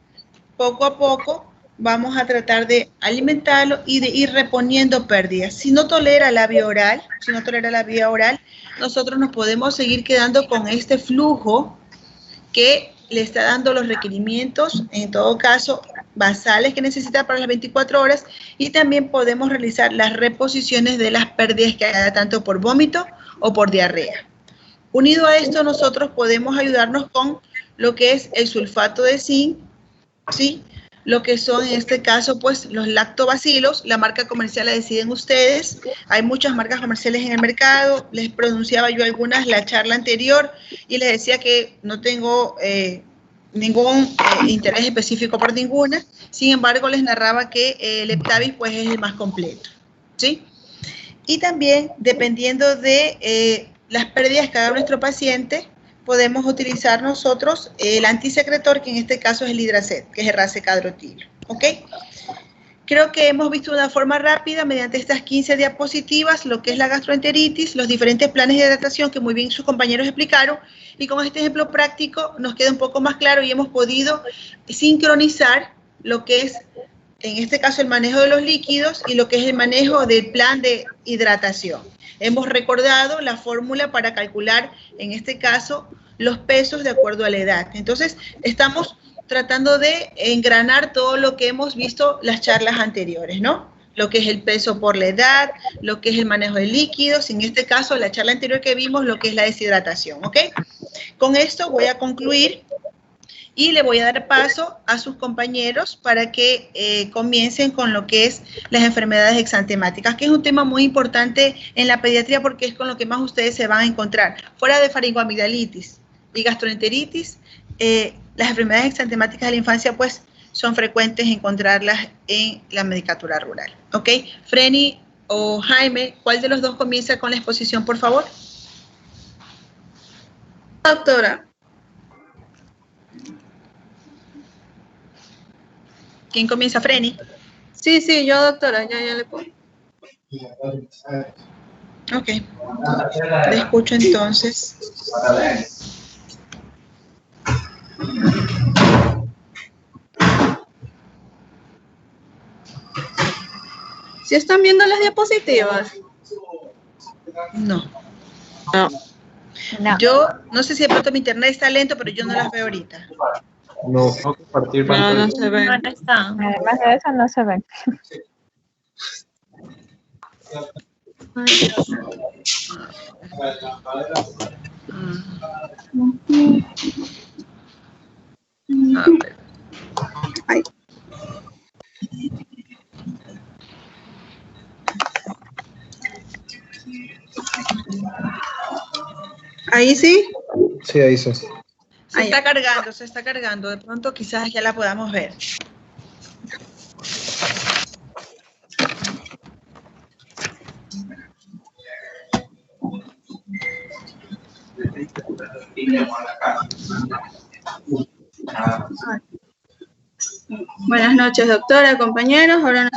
poco a poco, vamos a tratar de alimentarlo y de ir reponiendo pérdidas. Si no tolera la vía oral, nosotros nos podemos seguir quedando con este flujo que le está dando los requerimientos, en todo caso, basales que necesita para las 24 horas, y también podemos realizar las reposiciones de las pérdidas que haya tanto por vómito o por diarrea. Unido a esto, nosotros podemos ayudarnos con lo que es el sulfato de zinc, ¿sí? Lo que son, en este caso, pues, los lactobacilos. La marca comercial la deciden ustedes. Hay muchas marcas comerciales en el mercado. Les pronunciaba yo algunas la charla anterior y les decía que no tengo ningún interés específico por ninguna. Sin embargo, les narraba que el Eptavis, pues, es el más completo, ¿sí? Y también, dependiendo de las pérdidas que haga nuestro paciente, podemos utilizar nosotros el antisecretor, que en este caso es el Hidracet, que es el racecadrotilo. ¿Ok? Creo que hemos visto de una forma rápida, mediante estas 15 diapositivas, lo que es la gastroenteritis, los diferentes planes de hidratación que muy bien sus compañeros explicaron, y con este ejemplo práctico nos queda un poco más claro y hemos podido sincronizar lo que es, en este caso, el manejo de los líquidos y lo que es el manejo del plan de hidratación. Hemos recordado la fórmula para calcular, en este caso, los pesos de acuerdo a la edad. Entonces, estamos tratando de engranar todo lo que hemos visto las charlas anteriores, ¿no? Lo que es el peso por la edad, lo que es el manejo de líquidos, en este caso, la charla anterior que vimos, lo que es la deshidratación, ¿ok? Con esto voy a concluir y le voy a dar paso a sus compañeros para que comiencen con lo que es las enfermedades exantemáticas, que es un tema muy importante en la pediatría porque es con lo que más ustedes se van a encontrar. Fuera de faringoamigdalitis y gastroenteritis, las enfermedades exantemáticas de la infancia, pues, son frecuentes encontrarlas en la medicatura rural. ¿Ok? Freni o Jaime, ¿cuál de los dos comienza con la exposición, por favor? Doctora. ¿Quién comienza? Freni. Sí, yo, doctora, ya le pongo. Ok. Le escucho entonces. ¿Sí están viendo las diapositivas? No. No. Yo no sé si de pronto mi internet está lento, pero yo no las veo ahorita. No. No, no se ve. No, no está. Además de eso, no se ven. A ver. Ay. ¿Ahí sí? Sí, ahí sí. Se está cargando. De pronto quizás ya la podamos ver. Buenas noches, doctora, compañeros. Ahora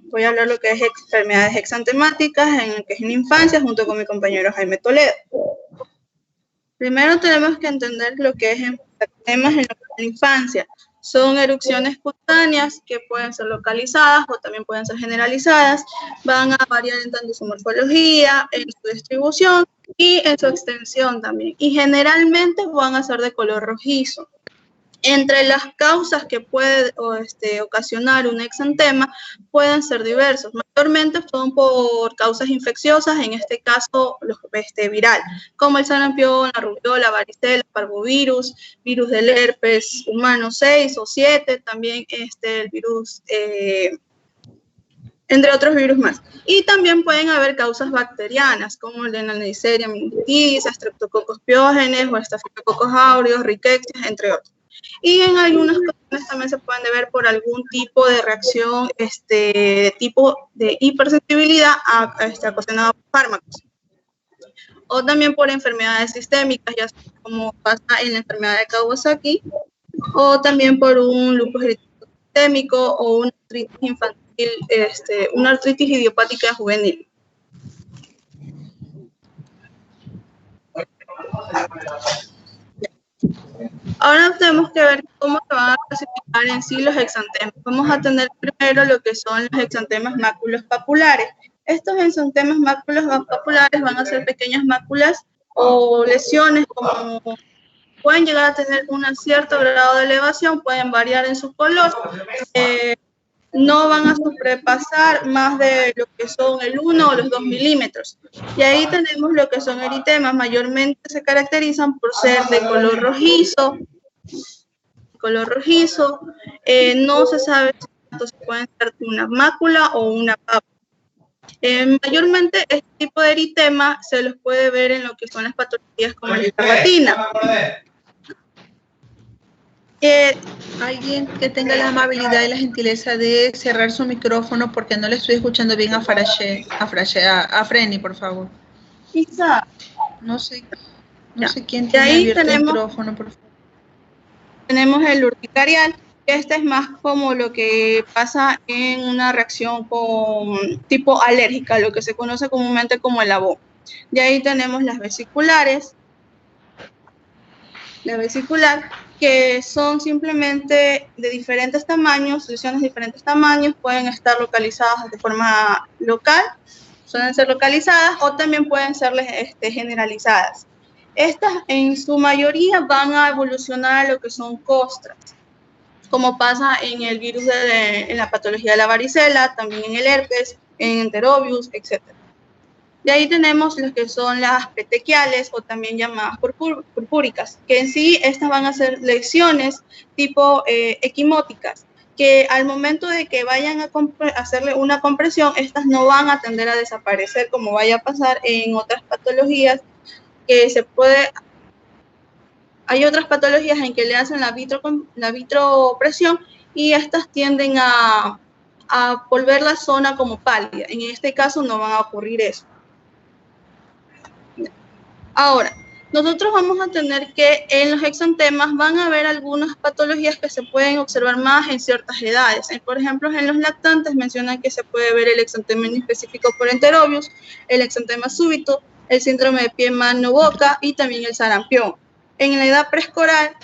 voy a hablar lo que es enfermedades exantemáticas en lo que es en infancia, junto con mi compañero Jaime Toledo. Primero tenemos que entender lo que es exantemas en lo que es la infancia. Son erupciones cutáneas que pueden ser localizadas o también pueden ser generalizadas. Van a variar en tanto su morfología, en su distribución y en su extensión también. Y generalmente van a ser de color rojizo. Entre las causas que puede ocasionar un exantema pueden ser diversos. Mayormente son por causas infecciosas, en este caso viral, como el sarampión, la rubiola, varicela, parvovirus, virus del herpes humano 6 o 7, también el virus, entre otros virus más. Y también pueden haber causas bacterianas, como el de la Neisseria meningitidis, Streptococcus pyogenes o Staphylococcus aureus, Rickettsia, entre otros. Y en algunas ocasiones también se pueden deber por algún tipo de reacción, tipo de hipersensibilidad ocasionada por fármacos. O también por enfermedades sistémicas, ya como pasa en la enfermedad de Kawasaki, o también por un lupus eritematoso sistémico o una artritis infantil, una artritis idiopática juvenil. Ahora tenemos que ver cómo se van a clasificar en sí los exantemas. Vamos a tener primero lo que son los exantemas maculopapulares. Estos exantemas maculopapulares van a ser pequeñas máculas o lesiones, como pueden llegar a tener un cierto grado de elevación, pueden variar en su color, no van a sobrepasar más de lo que son el 1 o los 2 milímetros. Y ahí tenemos lo que son eritemas, mayormente se caracterizan por ser de color rojizo, no se sabe si pueden ser una mácula o una papa. Mayormente este tipo de eritema se los puede ver en lo que son las patologías como la escarlatina. Alguien que tenga la amabilidad y la gentileza de cerrar su micrófono porque no le estoy escuchando bien a Freni, por favor. Isa. No sé quién tiene abierto el micrófono, por favor. Tenemos el urticarial, que este es más como lo que pasa en una reacción con tipo alérgica, lo que se conoce comúnmente como el ABO. De ahí tenemos las vesiculares. La vesicular, que son simplemente de diferentes tamaños, lesiones de diferentes tamaños, pueden estar localizadas de forma local, suelen ser localizadas o también pueden ser generalizadas. Estas en su mayoría van a evolucionar a lo que son costras, como pasa en el virus en la patología de la varicela, también en el herpes, en enterovirus, etc. De ahí tenemos lo que son las petequiales o también llamadas purpúricas, que en sí estas van a ser lesiones tipo equimóticas, que al momento de que vayan a hacerle una compresión, estas no van a tender a desaparecer como vaya a pasar en otras patologías que se puede... Hay otras patologías en que le hacen la vitropresión y estas tienden a volver la zona como pálida. En este caso no va a ocurrir eso. Ahora, nosotros vamos a tener que en los exantemas van a haber algunas patologías que se pueden observar más en ciertas edades. Por ejemplo, en los lactantes mencionan que se puede ver el exantema inespecífico por enterovirus, el exantema súbito, el síndrome de pie, mano, boca y también el sarampión. En la edad preescolar,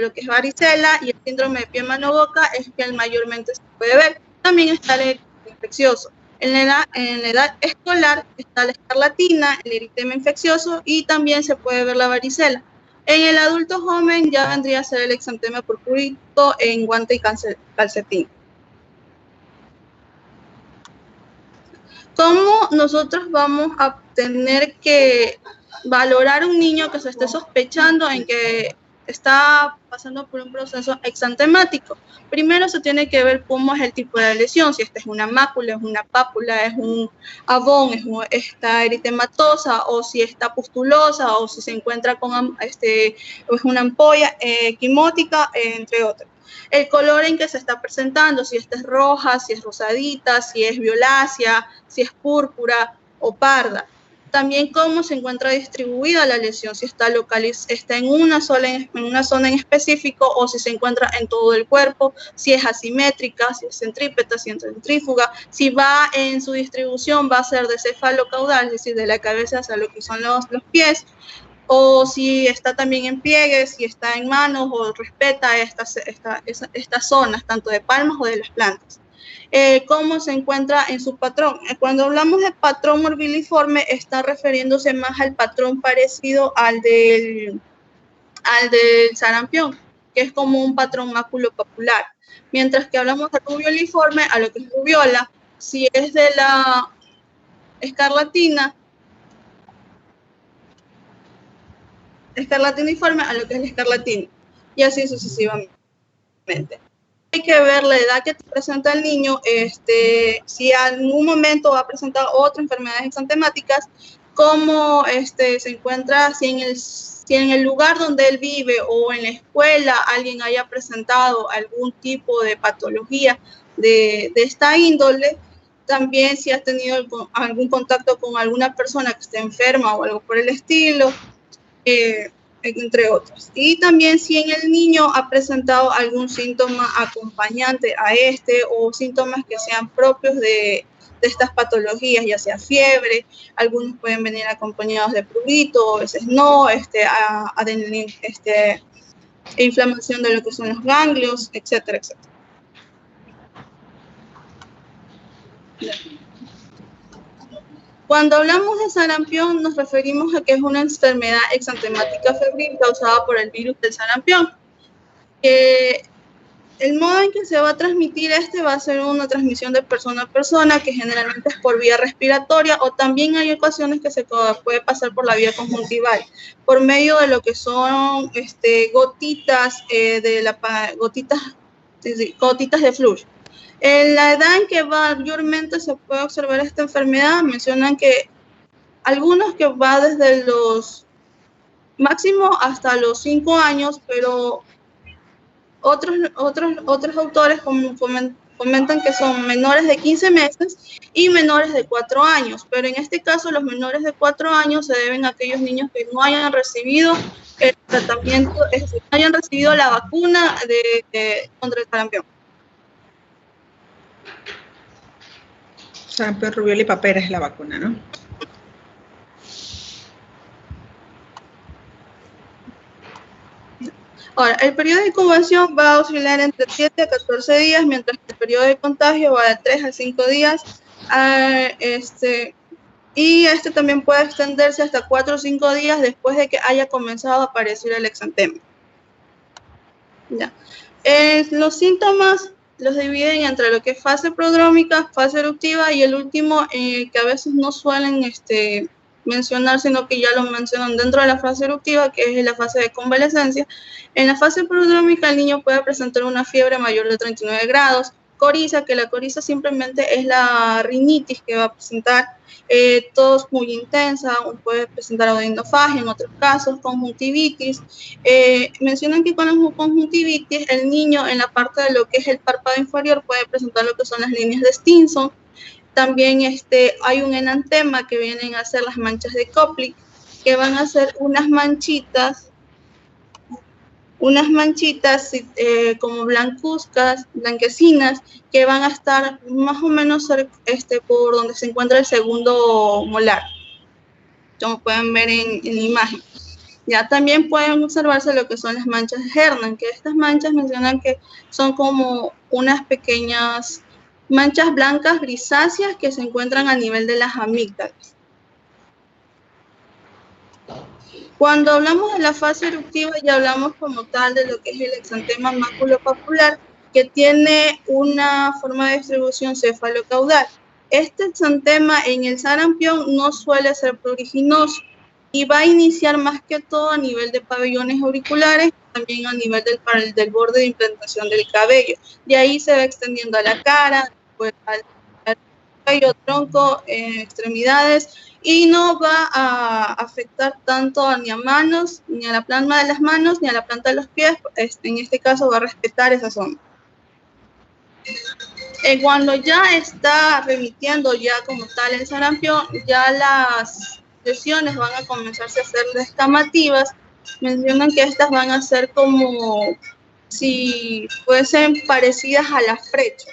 lo que es varicela y el síndrome de pie, mano, boca es que mayormente se puede ver. También está el infeccioso. En la edad escolar está la escarlatina, el eritema infeccioso y también se puede ver la varicela. En el adulto joven ya vendría a ser el exantema purpúrico en guante y calcetín. ¿Cómo nosotros vamos a tener que valorar a un niño que se esté sospechando en que está pasando por un proceso exantemático? Primero se tiene que ver cómo es el tipo de lesión, si esta es una mácula, es una pápula, es un abón, está eritematosa, o si está pustulosa, o si se encuentra con es una ampolla equimótica, entre otros. El color en que se está presentando, si esta es roja, si es rosadita, si es violácea, si es púrpura o parda. También cómo se encuentra distribuida la lesión, si está en una zona en específico o si se encuentra en todo el cuerpo, si es asimétrica, si es centrípeta, si es centrífuga, si va en su distribución va a ser de cefalocaudal, es decir, de la cabeza hacia lo que son los pies, o si está también en pliegues, si está en manos o respeta estas zonas, tanto de palmas o de las plantas. Cómo se encuentra en su patrón. Cuando hablamos de patrón morbiliforme, está refiriéndose más al patrón parecido al del sarampión, que es como un patrón maculopapular. Mientras que hablamos de rubioliforme, a lo que es rubiola, si es de la escarlatiniforme, a lo que es la escarlatina, y así sucesivamente. Hay que ver la edad que presenta el niño, si en algún momento va a presentar otras enfermedades exantemáticas, cómo se encuentra, si en el lugar donde él vive o en la escuela alguien haya presentado algún tipo de patología de esta índole, también si ha tenido algún contacto con alguna persona que esté enferma o algo por el estilo, entre otros. Y también si en el niño ha presentado algún síntoma acompañante a o síntomas que sean propios de estas patologías, ya sea fiebre, algunos pueden venir acompañados de prurito, a veces no, inflamación de lo que son los ganglios, etcétera, etcétera. Cuando hablamos de sarampión, nos referimos a que es una enfermedad exantemática febril causada por el virus del sarampión. El modo en que se va a transmitir va a ser una transmisión de persona a persona, que generalmente es por vía respiratoria, o también hay ocasiones que se puede pasar por la vía conjuntival, por medio de lo que son gotitas de flujo. En la edad en que mayormente se puede observar esta enfermedad, mencionan que algunos que va desde los máximo hasta los 5 años, pero Otros autores comentan que son menores de 15 meses y menores de 4 años, pero en este caso los menores de 4 años se deben a aquellos niños que no hayan recibido el tratamiento, es decir, no hayan recibido la vacuna contra el sarampión. Sarampión, rubiola y papera es la vacuna, ¿no? Ahora, el periodo de incubación va a oscilar entre 7 a 14 días, mientras que el periodo de contagio va de 3 a 5 días. Y este también puede extenderse hasta 4 o 5 días después de que haya comenzado a aparecer el exantema. Ya. Los síntomas los dividen entre lo que es fase prodrómica, fase eruptiva y el último que a veces no suelen mencionar, sino que ya lo mencionan dentro de la fase eruptiva, que es la fase de convalescencia. En la fase prodrómica el niño puede presentar una fiebre mayor de 39 grados, coriza, que la coriza simplemente es la rinitis que va a presentar, tos muy intensa, puede presentar odinofagia en otros casos, conjuntivitis. Mencionan que con la conjuntivitis el niño en la parte de lo que es el párpado inferior puede presentar lo que son las líneas de Stinson. También hay un enantema que vienen a ser las manchas de Koplik, que van a ser unas manchitas como blancuzcas, blanquecinas, que van a estar más o menos por donde se encuentra el segundo molar, como pueden ver en la imagen. Ya también pueden observarse lo que son las manchas de Hernan, que estas manchas mencionan que son como unas pequeñas manchas blancas grisáceas que se encuentran a nivel de las amígdalas. Cuando hablamos de la fase eruptiva ya hablamos como tal de lo que es el exantema maculopapular, que tiene una forma de distribución cefalocaudal. Este exantema en el sarampión no suele ser pruriginoso y va a iniciar más que todo a nivel de pabellones auriculares, también a nivel del borde de implantación del cabello. De ahí se va extendiendo a la cara, después al cuello, tronco, extremidades, y no va a afectar tanto ni a manos, ni a la palma de las manos, ni a la planta de los pies. En este caso va a respetar esa zona. Cuando ya está remitiendo ya como tal el sarampión, ya las lesiones van a comenzarse a ser descamativas. Mencionan que estas van a ser como si fuesen parecidas a la flecha.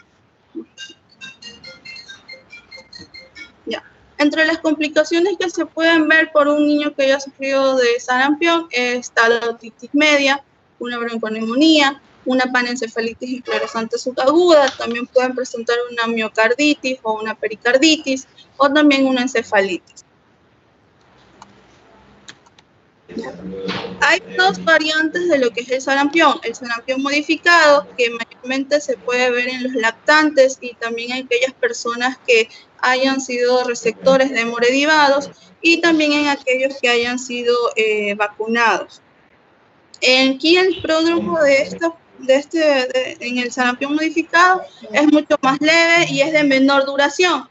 Ya. Entre las complicaciones que se pueden ver por un niño que haya sufrido de sarampión está la otitis media, una bronconeumonía, una panencefalitis esclerosante subaguda, también pueden presentar una miocarditis o una pericarditis, o también una encefalitis. Hay dos variantes de lo que es el sarampión modificado, que mayormente se puede ver en los lactantes y también en aquellas personas que hayan sido receptores de hemoderivados y también en aquellos que hayan sido vacunados. Aquí el pródromo en el sarampión modificado es mucho más leve y es de menor duración.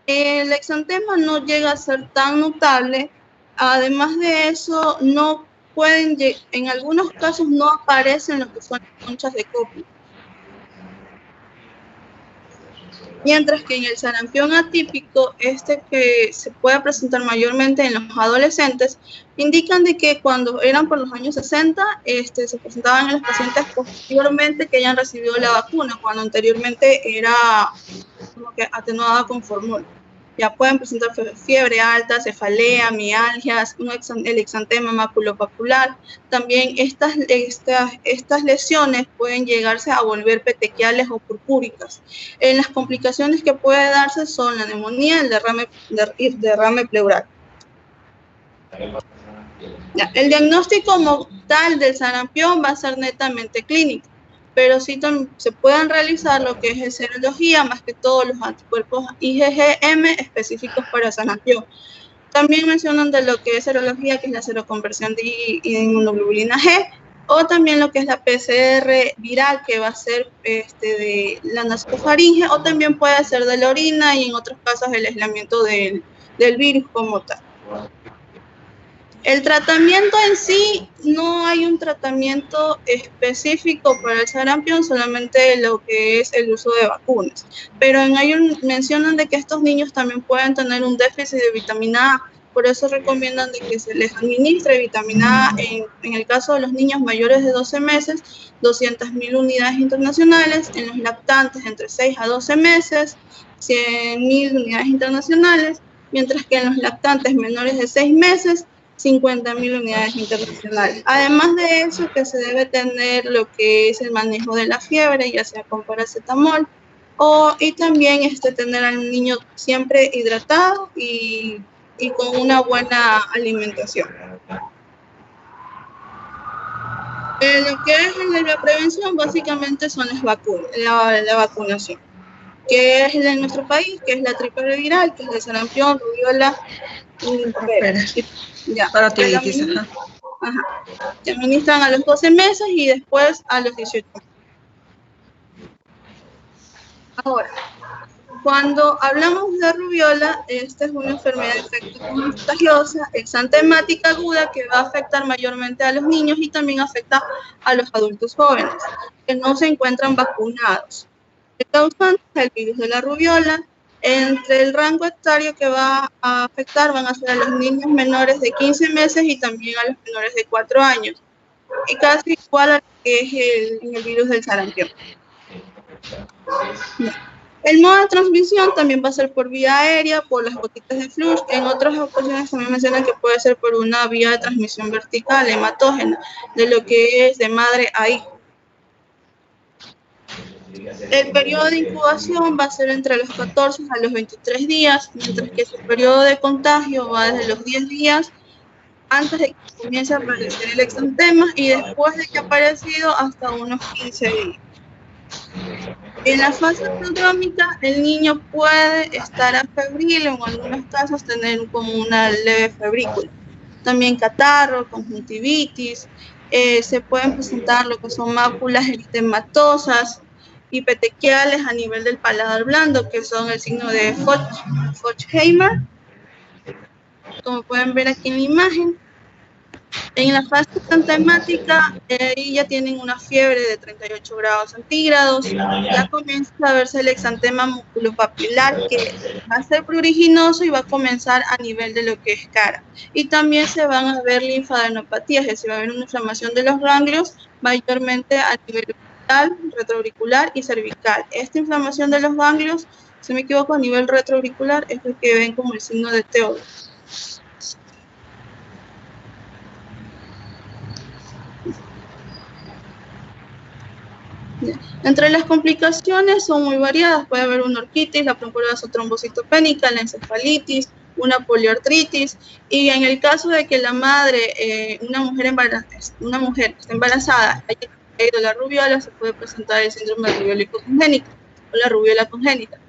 El exantema no llega a ser tan notable. Además de eso, en algunos casos no aparecen lo que son las conchas de Koplik. Mientras que en el sarampión atípico, que se puede presentar mayormente en los adolescentes, indican de que cuando eran por los años 60, se presentaban en los pacientes posteriormente que hayan recibido la vacuna, cuando anteriormente era como que atenuada con formol. Ya pueden presentar fiebre alta, cefalea, mialgias, el exantema maculopapular. También estas lesiones pueden llegarse a volver petequiales o purpúricas. Las complicaciones que puede darse son la neumonía y el derrame pleural. Ya, el diagnóstico como tal del sarampión va a ser netamente clínico, pero sí se pueden realizar lo que es serología, más que todos los anticuerpos IgM específicos para sarampión. También mencionan de lo que es serología, que es la seroconversión de inmunoglobulina G, o también lo que es la PCR viral, que va a ser de la nasofaringe, o también puede ser de la orina y en otros casos el aislamiento del virus como tal. El tratamiento en sí, no hay un tratamiento específico para el sarampión, solamente lo que es el uso de vacunas. Pero mencionan de que estos niños también pueden tener un déficit de vitamina A, por eso recomiendan de que se les administre vitamina A en el caso de los niños mayores de 12 meses, 200.000 unidades internacionales, en los lactantes entre 6 a 12 meses, 100.000 unidades internacionales, mientras que en los lactantes menores de 6 meses, 50.000 unidades internacionales. Además de eso, que se debe tener lo que es el manejo de la fiebre, ya sea con paracetamol, y también tener al niño siempre hidratado y con una buena alimentación. Lo que es la prevención básicamente son las vacunas, la vacunación, que es de nuestro país, que es la triple viral, que es el sarampión, rubiola y parotiditis. Se administran a los 12 meses y después a los 18 meses. Ahora, cuando hablamos de rubiola, esta es una enfermedad contagiosa, exantemática aguda, que va a afectar mayormente a los niños y también afecta a los adultos jóvenes que no se encuentran vacunados. El causante es el virus de la rubiola. Entre el rango etario que va a afectar van a ser a los niños menores de 15 meses y también a los menores de 4 años, y casi igual a lo que es el virus del sarampión. El modo de transmisión también va a ser por vía aérea, por las gotitas de flush. En otras ocasiones también mencionan que puede ser por una vía de transmisión vertical, hematógena, de lo que es de madre a hijo. El periodo de incubación va a ser entre los 14 a los 23 días, mientras que su periodo de contagio va desde los 10 días antes de que comience a aparecer el exantema y después de que ha aparecido hasta unos 15 días. En la fase prodrómica, el niño puede estar afebril o en algunos casos tener como una leve febrícula. También catarro, conjuntivitis, se pueden presentar lo que son máculas eritematosas y petequiales a nivel del paladar blando, que son el signo de Fochheimer, como pueden ver aquí en la imagen. En la fase exantemática, ya tienen una fiebre de 38 grados centígrados, ya comienza a verse el exantema musculopapilar, que va a ser pruriginoso y va a comenzar a nivel de lo que es cara. Y también se van a ver linfadenopatías, es decir, va a haber una inflamación de los ganglios, mayormente a nivel orbital, retroauricular y cervical. Esta inflamación de los ganglios, si me equivoco, a nivel retroauricular, es lo que ven como el signo de Theodor. Entre las complicaciones son muy variadas, puede haber una orquitis, la bronquiolitis trombocitopénica, la encefalitis, una poliartritis, y en el caso de que la madre, una mujer está embarazada, haya traído la rubiola, se puede presentar el síndrome rubiólico congénito o la rubiola congénita,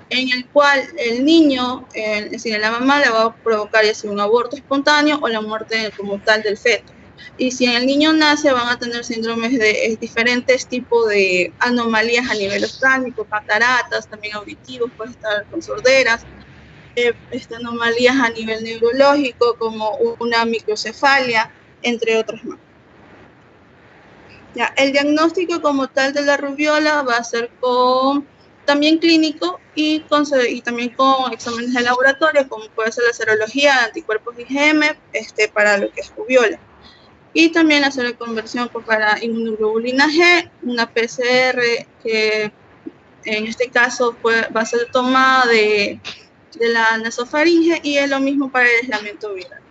en el cual el niño, es decir, la mamá le va a provocar ya sea un aborto espontáneo o la muerte como tal del feto. Y si en el niño nace, van a tener síndromes de diferentes tipos de anomalías a nivel oftálmico, cataratas, también auditivos, puede estar con sorderas, anomalías a nivel neurológico como una microcefalia, entre otras más. Ya, el diagnóstico como tal de la rubiola va a ser también clínico y también con exámenes de laboratorio, como puede ser la serología de anticuerpos IgM para lo que es rubiola. Y también la seroconversión para inmunoglobulina G, una PCR que en este caso va a ser tomada de la nasofaringe, y es lo mismo para el aislamiento viral.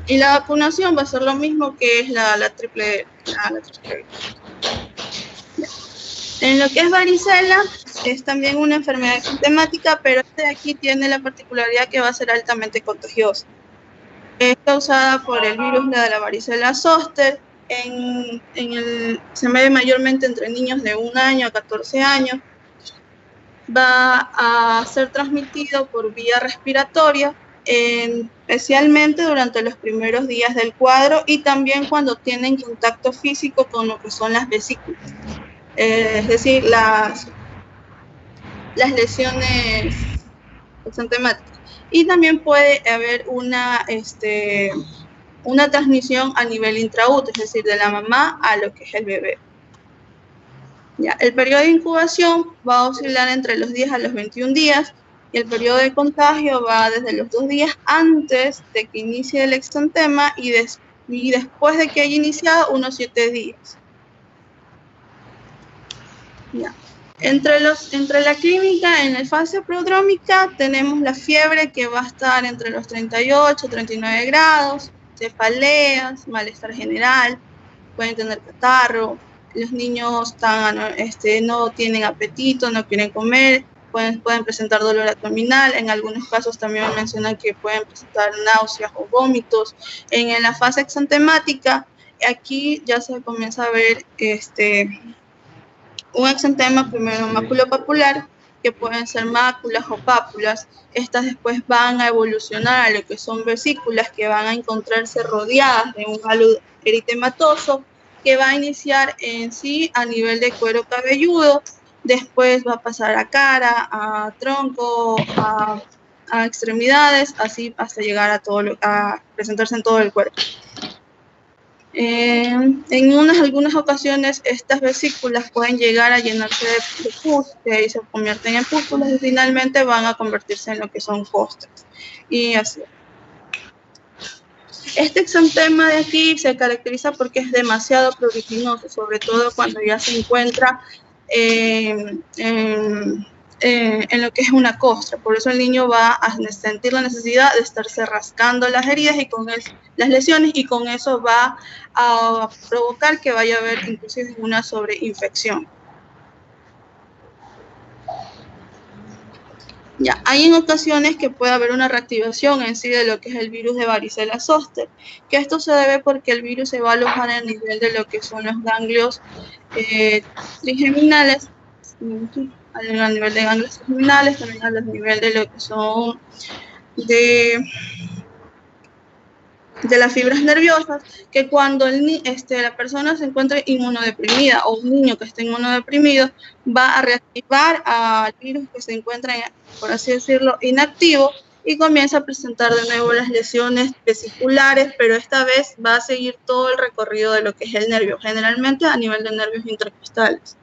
Y la vacunación va a ser lo mismo que es la triple viral. En lo que es varicela, es también una enfermedad sintomática, pero de aquí tiene la particularidad que va a ser altamente contagiosa. Es causada por el virus de la varicela zoster, se ve mayormente entre niños de 1 año a 14 años. Va a ser transmitido por vía respiratoria, especialmente durante los primeros días del cuadro y también cuando tienen contacto físico con lo que son las vesículas. Es decir, las lesiones exantemáticas. Y también puede haber una transmisión a nivel intraútero, es decir, de la mamá a lo que es el bebé. Ya, el periodo de incubación va a oscilar entre los 10 a los 21 días y el periodo de contagio va desde los 2 días antes de que inicie el exantema y después de que haya iniciado unos 7 días. Ya. Entre la clínica, en la fase prodrómica, tenemos la fiebre que va a estar entre los 38 y 39 grados, cefaleas, malestar general, pueden tener catarro, los niños no tienen apetito, no quieren comer, pueden presentar dolor abdominal, en algunos casos también mencionan que pueden presentar náuseas o vómitos. En la fase exantemática, aquí ya se comienza a ver un exantema primero maculopapular, que pueden ser máculas o pápulas. Estas después van a evolucionar a lo que son vesículas, que van a encontrarse rodeadas de un halo eritematoso, que va a iniciar en sí a nivel de cuero cabelludo, después va a pasar a cara, a tronco, a extremidades, así hasta llegar a presentarse en todo el cuerpo. En algunas ocasiones estas vesículas pueden llegar a llenarse de pus, que ahí se convierten en pústulas y finalmente van a convertirse en lo que son costras. Y así. Este exantema de aquí se caracteriza porque es demasiado pruriginoso, sobre todo cuando ya se encuentra en lo que es una costra. Por eso el niño va a sentir la necesidad de estarse rascando las heridas y con las lesiones, y con eso va a provocar que vaya a haber inclusive una sobreinfección. Ya, hay en ocasiones que puede haber una reactivación en sí de lo que es el virus de varicela zoster, que esto se debe porque el virus se va a alojar a nivel de lo que son los ganglios trigeminales, a nivel de ganglios trigeminales, también a nivel de lo que son de las fibras nerviosas, que cuando la persona se encuentra inmunodeprimida o un niño que esté inmunodeprimido va a reactivar al virus que se encuentra, por así decirlo, inactivo, y comienza a presentar de nuevo las lesiones vesiculares, pero esta vez va a seguir todo el recorrido de lo que es el nervio, generalmente a nivel de nervios intercostales.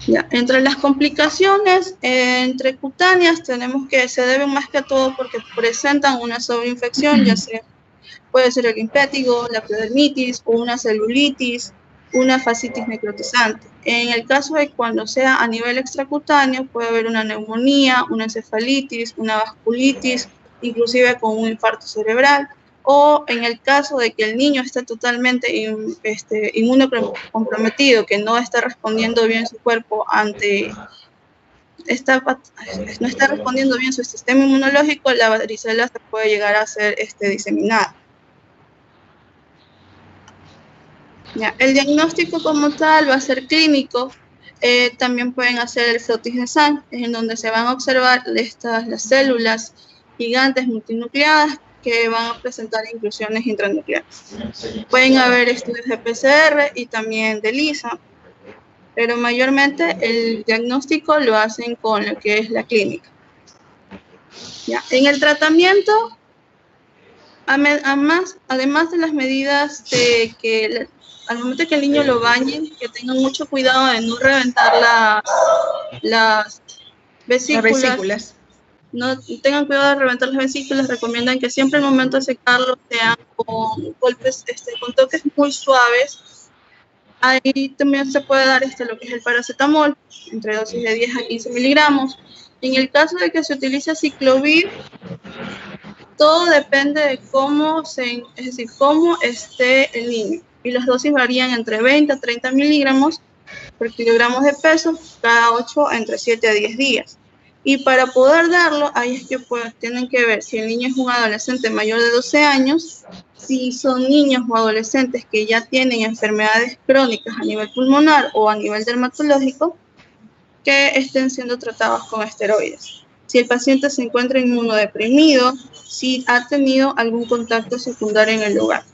Ya, entre las complicaciones entrecutáneas tenemos que se deben más que todo porque presentan una sobreinfección, ya sea puede ser el impétigo, la epidermitis o una celulitis, una fascitis necrotizante. En el caso de cuando sea a nivel extracutáneo puede haber una neumonía, una encefalitis, una vasculitis, inclusive con un infarto cerebral. O en el caso de que el niño esté totalmente inmunocomprometido, que no está respondiendo bien su cuerpo no está respondiendo bien su sistema inmunológico, la varicela se puede llegar a ser diseminada. Ya, el diagnóstico como tal va a ser clínico. También pueden hacer el flotis de sangre, en donde se van a observar las células gigantes multinucleadas que van a presentar inclusiones intranucleares. Pueden haber estudios de PCR y también de ELISA, pero mayormente el diagnóstico lo hacen con lo que es la clínica. Ya. En el tratamiento, además de las medidas de que al momento que el niño lo bañen, que tengan mucho cuidado de no reventar las vesículas. No tengan cuidado de reventar las vesículas, recomiendan que siempre al momento de secarlo sean con golpes, con toques muy suaves. Ahí también se puede dar lo que es el paracetamol, entre dosis de 10 a 15 miligramos. En el caso de que se utilice ciclovir, todo depende de cómo esté el niño. Y las dosis varían entre 20 a 30 miligramos por kilogramos de peso, cada 8 entre 7 a 10 días. Y para poder darlo, ahí es que tienen que ver si el niño es un adolescente mayor de 12 años, si son niños o adolescentes que ya tienen enfermedades crónicas a nivel pulmonar o a nivel dermatológico, que estén siendo tratados con esteroides. Si el paciente se encuentra inmunodeprimido, si ha tenido algún contacto secundario en el lugar.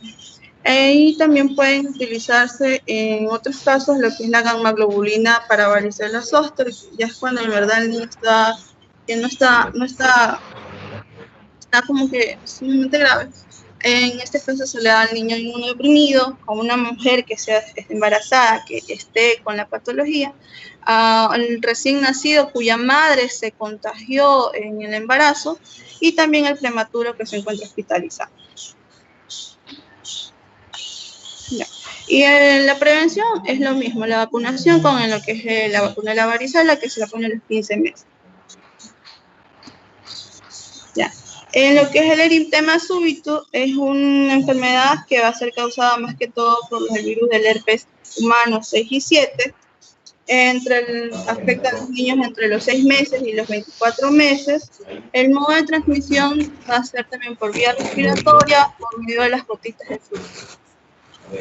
Y también pueden utilizarse en otros casos lo que es la gamma globulina para varicela zoster, ya es cuando en verdad el niño está que no está como que sumamente grave. En este caso se le da al niño inmunodeprimido, a una mujer que sea embarazada, que esté con la patología, al recién nacido cuya madre se contagió en el embarazo y también al prematuro que se encuentra hospitalizado. Ya. Y la prevención es lo mismo, la vacunación con lo que es la vacuna de la varicela, que se la pone a los 15 meses. Ya. En lo que es el eritema súbito, es una enfermedad que va a ser causada más que todo por el virus del herpes humano 6 y 7. Afecta a los niños entre los 6 meses y los 24 meses. El modo de transmisión va a ser también por vía respiratoria, por medio de las gotitas de flujo.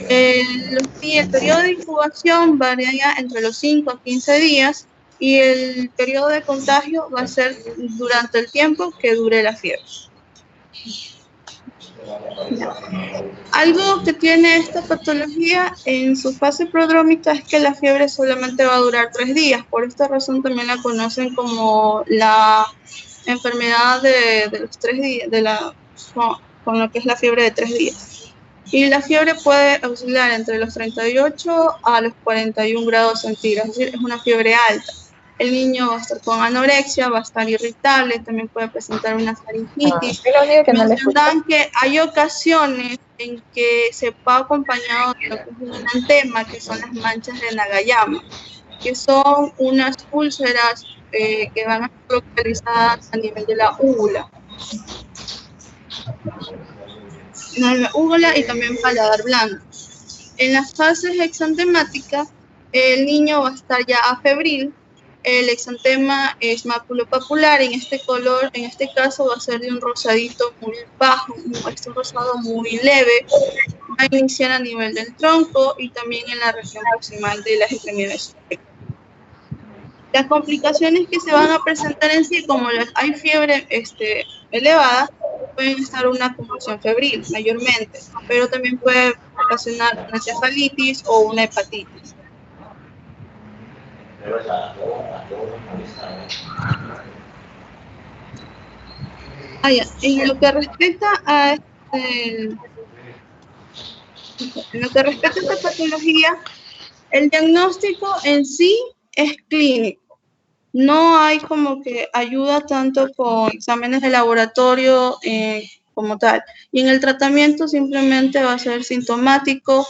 El periodo de incubación varía entre los 5 a 15 días y el periodo de contagio va a ser durante el tiempo que dure la fiebre. Algo que tiene esta patología en su fase prodrómica es que la fiebre solamente va a durar 3 días. Por esta razón también la conocen como la enfermedad de los 3 días, con lo que es la fiebre de 3 días. Y la fiebre puede oscilar entre los 38 a los 41 grados centígrados, es decir, es una fiebre alta. El niño va a estar con anorexia, va a estar irritable, también puede presentar una faringitis. Mencionan que hay ocasiones en que se va acompañado de lo que es un exantema, que son las manchas de Nagayama, que son unas úlceras que van a estar localizadas a nivel de la úvula. La úvula y también paladar blando. En las fases exantemáticas, el niño va a estar ya febril. El exantema es maculopapular, en este color, en este caso va a ser de un rosadito muy bajo, un rosado muy leve, va a iniciar a nivel del tronco y también en la región proximal de las extremidades. Las complicaciones que se van a presentar en sí, como hay fiebre elevada, pueden estar una convulsión febril mayormente, pero también puede ocasionar una encefalitis o una hepatitis. En lo que respecta a esta patología, el diagnóstico en sí es clínico. No hay como que ayuda tanto con exámenes de laboratorio como tal. Y en el tratamiento simplemente va a ser sintomático.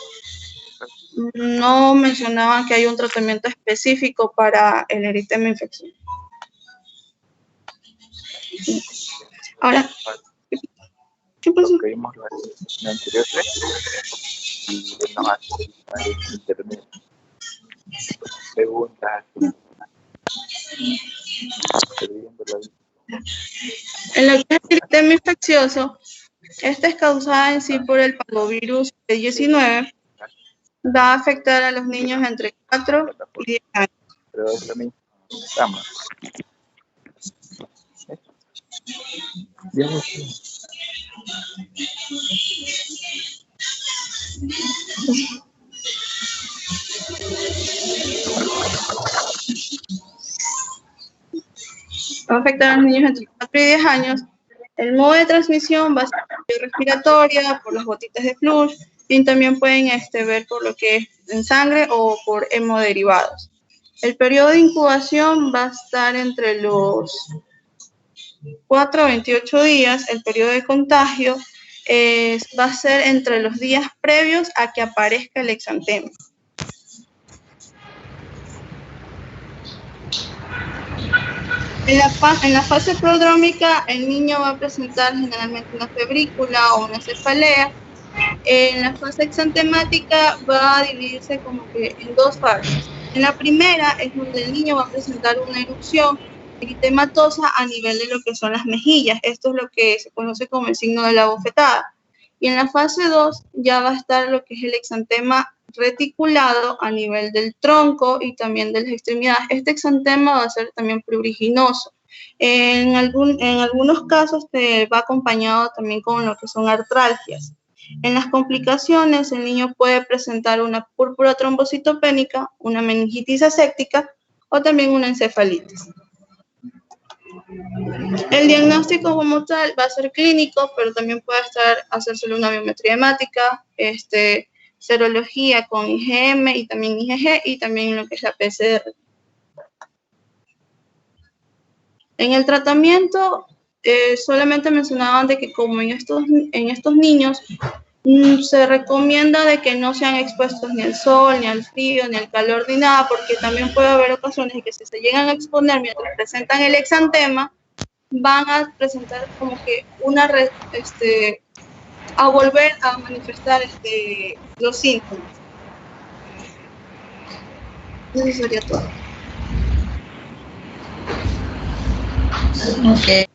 No mencionaban que hay un tratamiento específico para el eritema infeccioso. Ahora, ¿qué pasó? La anterior y no hace internet. Preguntas. En lo que es el eritema infeccioso, esta es causada en sí por el parvovirus B19. Va a afectar a los niños entre 4 y 10 años. Pero es lo mismo. Vamos. Va a afectar a los niños entre 4 y 10 años. El modo de transmisión va a ser respiratoria, por las gotitas de flujo, y también pueden ver por lo que es en sangre o por hemoderivados. El periodo de incubación va a estar entre los 4 a 28 días. El periodo de contagio va a ser entre los días previos a que aparezca el exantema. En la fase prodrómica, el niño va a presentar generalmente una febrícula o una cefalea. En la fase exantemática va a dividirse como que en 2 fases. En la primera es donde el niño va a presentar una erupción eritematosa a nivel de lo que son las mejillas. Esto es lo que se conoce como el signo de la bofetada. Y en la fase 2 ya va a estar lo que es el exantema reticulado a nivel del tronco y también de las extremidades. Este exantema va a ser también pruriginoso. En algunos casos va acompañado también con lo que son artralgias. En las complicaciones, el niño puede presentar una púrpura trombocitopénica, una meningitis aséptica o también una encefalitis. El diagnóstico como tal va a ser clínico, pero también puede hacérselo una biometría hemática, serología con IgM y también IgG y también lo que es la PCR. En el tratamiento, solamente mencionaban de que como en estos niños se recomienda de que no sean expuestos ni al sol, ni al frío, ni al calor, ni nada, porque también puede haber ocasiones en que si se llegan a exponer mientras presentan el exantema, van a presentar como que a volver a manifestar los síntomas. Eso sería todo. Ok.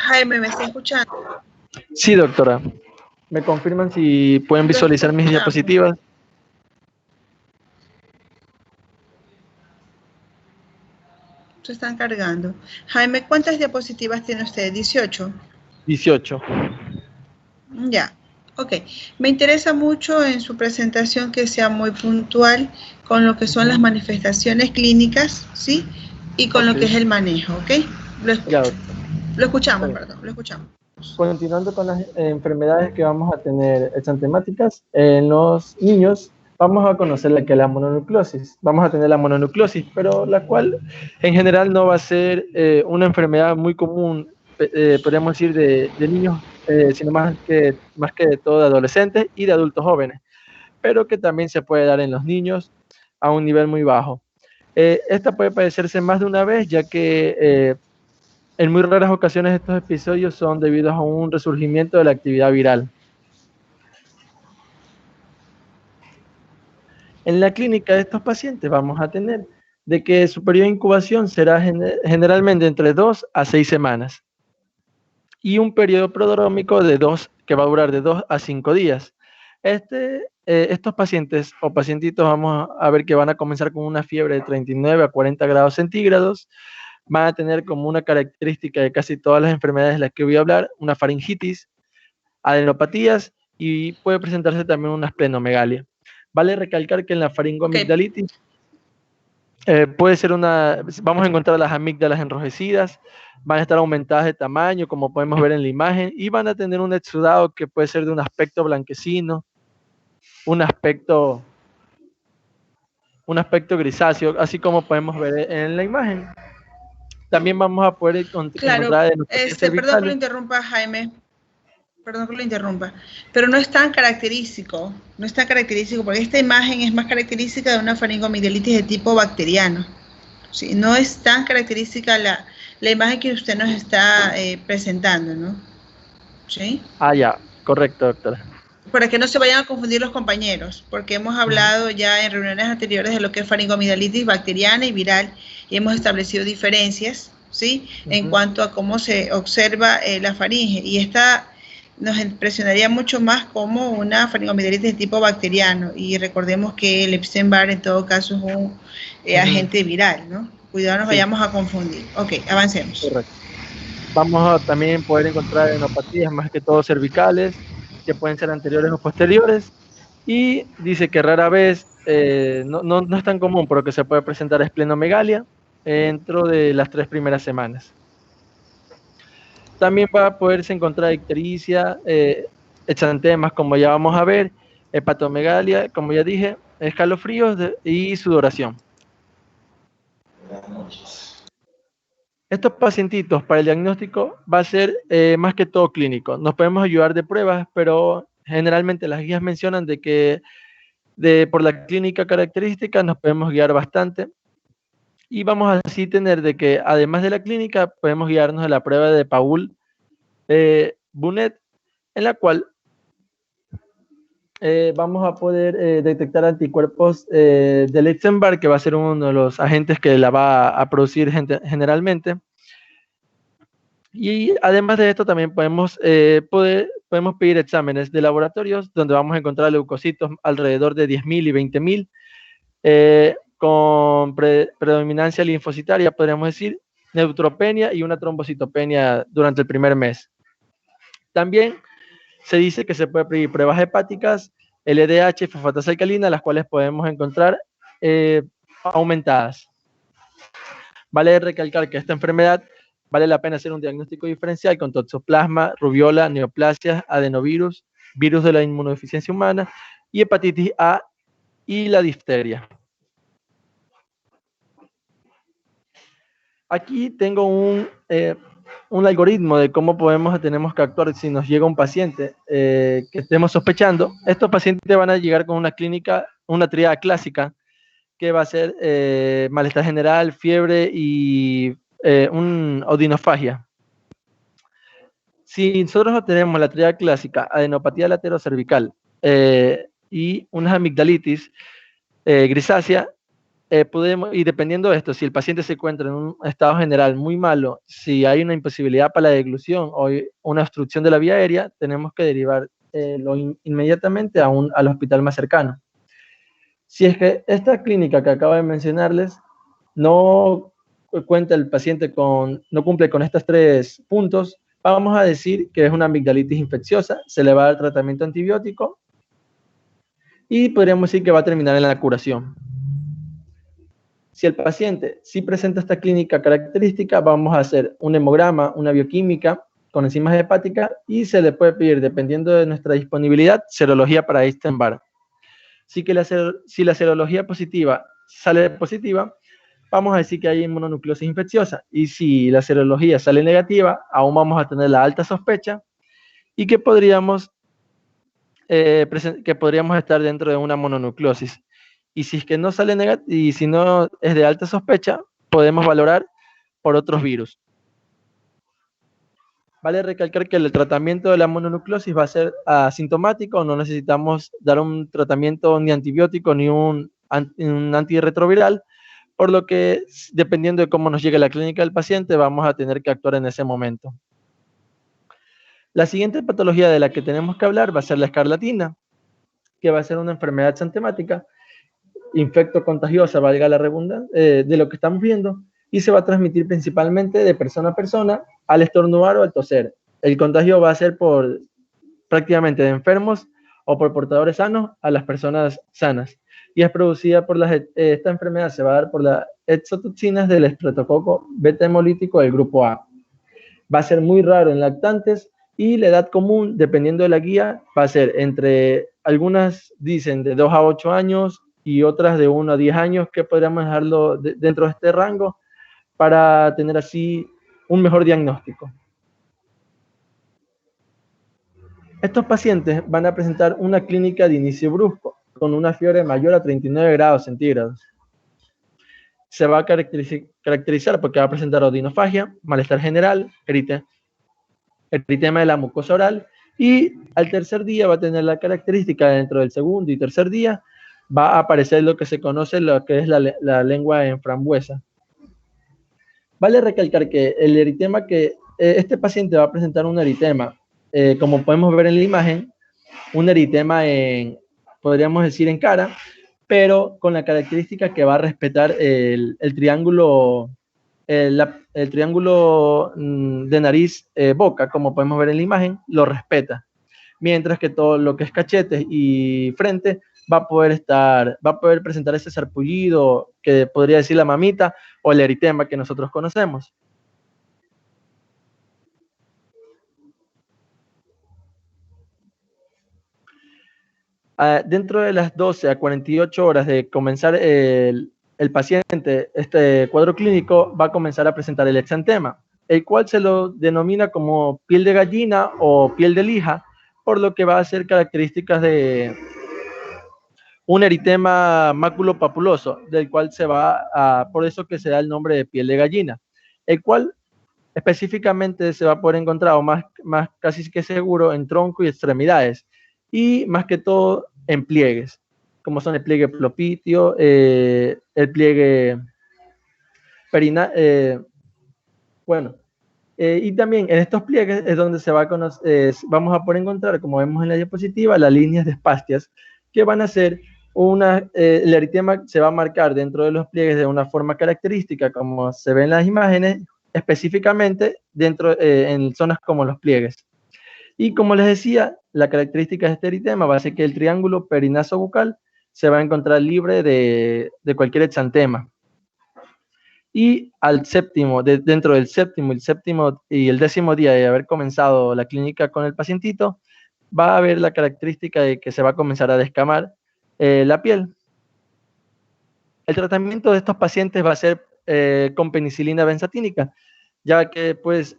Jaime, ¿me está escuchando? Sí, doctora. ¿Me confirman si pueden visualizar mis diapositivas? Se están cargando. Jaime, ¿cuántas diapositivas tiene usted? 18. 18. Ya, ok. Me interesa mucho en su presentación que sea muy puntual con lo que son las manifestaciones clínicas, ¿sí? Y con lo que es el manejo, ¿ok? Lo escucho. Lo escuchamos, perdón, lo escuchamos. Continuando con las enfermedades que vamos a tener exantemáticas, en los niños vamos a conocer la que es la mononucleosis. Vamos a tener la mononucleosis, pero la cual en general no va a ser una enfermedad muy común, podríamos decir, de niños, sino más que de todo de adolescentes y de adultos jóvenes, pero que también se puede dar en los niños a un nivel muy bajo. Esta puede padecerse más de una vez, ya que en muy raras ocasiones estos episodios son debidos a un resurgimiento de la actividad viral. En la clínica de estos pacientes vamos a tener de que su periodo de incubación será generalmente entre 2 a 6 semanas y un periodo prodrómico que va a durar de 2 a 5 días. Estos pacientes o pacientitos vamos a ver que van a comenzar con una fiebre de 39 a 40 grados centígrados, van a tener como una característica de casi todas las enfermedades de las que voy a hablar, una faringitis, adenopatías y puede presentarse también una esplenomegalia. Vale recalcar que en la faringomigdalitis puede ser vamos a encontrar las amígdalas enrojecidas, van a estar aumentadas de tamaño, como podemos ver en la imagen, y van a tener un exudado que puede ser de un aspecto blanquecino, un aspecto grisáceo, así como podemos ver en la imagen. También vamos a poder encontrar perdón que lo interrumpa, Jaime. Perdón que lo interrumpa, pero no es tan característico, porque esta imagen es más característica de una faringomigdalitis de tipo bacteriano. ¿Sí? No es tan característica la imagen que usted nos está presentando, ¿no? ¿Sí? Ah, ya, correcto, doctora. Para que no se vayan a confundir los compañeros, porque hemos hablado ya en reuniones anteriores de lo que es faringomigdalitis bacteriana y viral, y hemos establecido diferencias, ¿sí? En cuanto a cómo se observa la faringe, y esta nos impresionaría mucho más como una faringomigdalitis de tipo bacteriano, y recordemos que el Epstein-Barr en todo caso es un agente viral, ¿no? Cuidado, nos vayamos a confundir. Ok, avancemos. Correcto. Vamos a también poder encontrar adenopatías más que todo cervicales, que pueden ser anteriores o posteriores, y dice que rara vez, no es tan común, pero que se puede presentar esplenomegalia dentro de las 3 primeras semanas. También va a poderse encontrar ictericia, exantemas, como ya vamos a ver, hepatomegalia, como ya dije, escalofríos y sudoración. Estos pacientitos para el diagnóstico va a ser más que todo clínico. Nos podemos ayudar de pruebas, pero generalmente las guías mencionan de que por la clínica característica nos podemos guiar bastante. Y vamos a así tener de que además de la clínica podemos guiarnos de la prueba de Paul Bunet, en la cual vamos a poder detectar anticuerpos del Epstein-Barr, que va a ser uno de los agentes que la va a producir generalmente. Y además de esto, también podemos pedir exámenes de laboratorios donde vamos a encontrar leucocitos alrededor de 10.000 y 20.000, con predominancia linfocitaria, podríamos decir, neutropenia y una trombocitopenia durante el primer mes. También se dice que se puede pedir pruebas hepáticas, LDH y fosfatasa alcalina, las cuales podemos encontrar aumentadas. Vale recalcar que esta enfermedad vale la pena hacer un diagnóstico diferencial con toxoplasma, rubiola, neoplasias, adenovirus, virus de la inmunodeficiencia humana y hepatitis A y la difteria. Aquí tengo un algoritmo de cómo tenemos que actuar si nos llega un paciente que estemos sospechando. Estos pacientes van a llegar con una clínica, una tríada clásica, que va a ser malestar general, fiebre y odinofagia. Si nosotros tenemos la tríada clásica, adenopatía laterocervical y una amigdalitis grisácea, y dependiendo de esto, si el paciente se encuentra en un estado general muy malo, si hay una imposibilidad para la deglución o una obstrucción de la vía aérea, tenemos que derivar inmediatamente al hospital más cercano. Si es que esta clínica que acabo de mencionarles no cuenta el paciente no cumple con estos 3 puntos, vamos a decir que es una amigdalitis infecciosa, se le va a dar tratamiento antibiótico y podríamos decir que va a terminar en la curación. Si el paciente sí presenta esta clínica característica, vamos a hacer un hemograma, una bioquímica con enzimas hepáticas y se le puede pedir, dependiendo de nuestra disponibilidad, serología para Epstein-Barr. Si la serología positiva sale positiva, vamos a decir que hay inmunonucleosis infecciosa. Y si la serología sale negativa, aún vamos a tener la alta sospecha y que podríamos estar dentro de una mononucleosis. Y si es que no sale negativo, y si no es de alta sospecha, podemos valorar por otros virus. Vale recalcar que el tratamiento de la mononucleosis va a ser asintomático, no necesitamos dar un tratamiento ni antibiótico ni un antirretroviral, por lo que dependiendo de cómo nos llegue la clínica del paciente, vamos a tener que actuar en ese momento. La siguiente patología de la que tenemos que hablar va a ser la escarlatina, que va a ser una enfermedad exantemática, infecto-contagiosa, valga la redundancia, de lo que estamos viendo, y se va a transmitir principalmente de persona a persona al estornudar o al toser. El contagio va a ser prácticamente de enfermos o por portadores sanos a las personas sanas. Y es producida por esta enfermedad se va a dar por las exotoxinas del estreptococo beta hemolítico del grupo A. Va a ser muy raro en lactantes y la edad común, dependiendo de la guía, va a ser algunas dicen de 2 a 8 años y otras de 1 a 10 años, que podríamos dejarlo dentro de este rango para tener así un mejor diagnóstico. Estos pacientes van a presentar una clínica de inicio brusco, con una fiebre mayor a 39 grados centígrados. Se va a caracterizar porque va a presentar odinofagia, malestar general, eritema de la mucosa oral, y al tercer día va a tener la característica, dentro del segundo y tercer día, va a aparecer lo que se conoce, lo que es la lengua en frambuesa. Vale recalcar que el eritema este paciente va a presentar un eritema, como podemos ver en la imagen, un eritema podríamos decir en cara, pero con la característica que va a respetar el triángulo de nariz-boca, como podemos ver en la imagen, lo respeta. Mientras que todo lo que es cachetes y frente va a poder presentar ese sarpullido que podría decir la mamita o el eritema que nosotros conocemos. Dentro de las 12 a 48 horas de comenzar el paciente, este cuadro clínico va a comenzar a presentar el exantema, el cual se lo denomina como piel de gallina o piel de lija, por lo que va a ser características de un eritema maculopapuloso, del cual por eso que se da el nombre de piel de gallina, el cual específicamente se va a poder encontrar, o más casi que seguro, en tronco y extremidades, y más que todo en pliegues, como son el pliegue plopitio, el pliegue perineal, y también en estos pliegues es donde se va a conocer, vamos a poder encontrar, como vemos en la diapositiva, las líneas de Spastias, que van a ser el eritema se va a marcar dentro de los pliegues de una forma característica, como se ve en las imágenes, específicamente en zonas como los pliegues. Y como les decía, la característica de este eritema va a ser que el triángulo perinaso-bucal se va a encontrar libre de cualquier exantema. Y dentro del séptimo y el 10º día de haber comenzado la clínica con el pacientito, va a haber la característica de que se va a comenzar a descamar la piel. El tratamiento de estos pacientes va a ser con penicilina benzatínica, ya que pues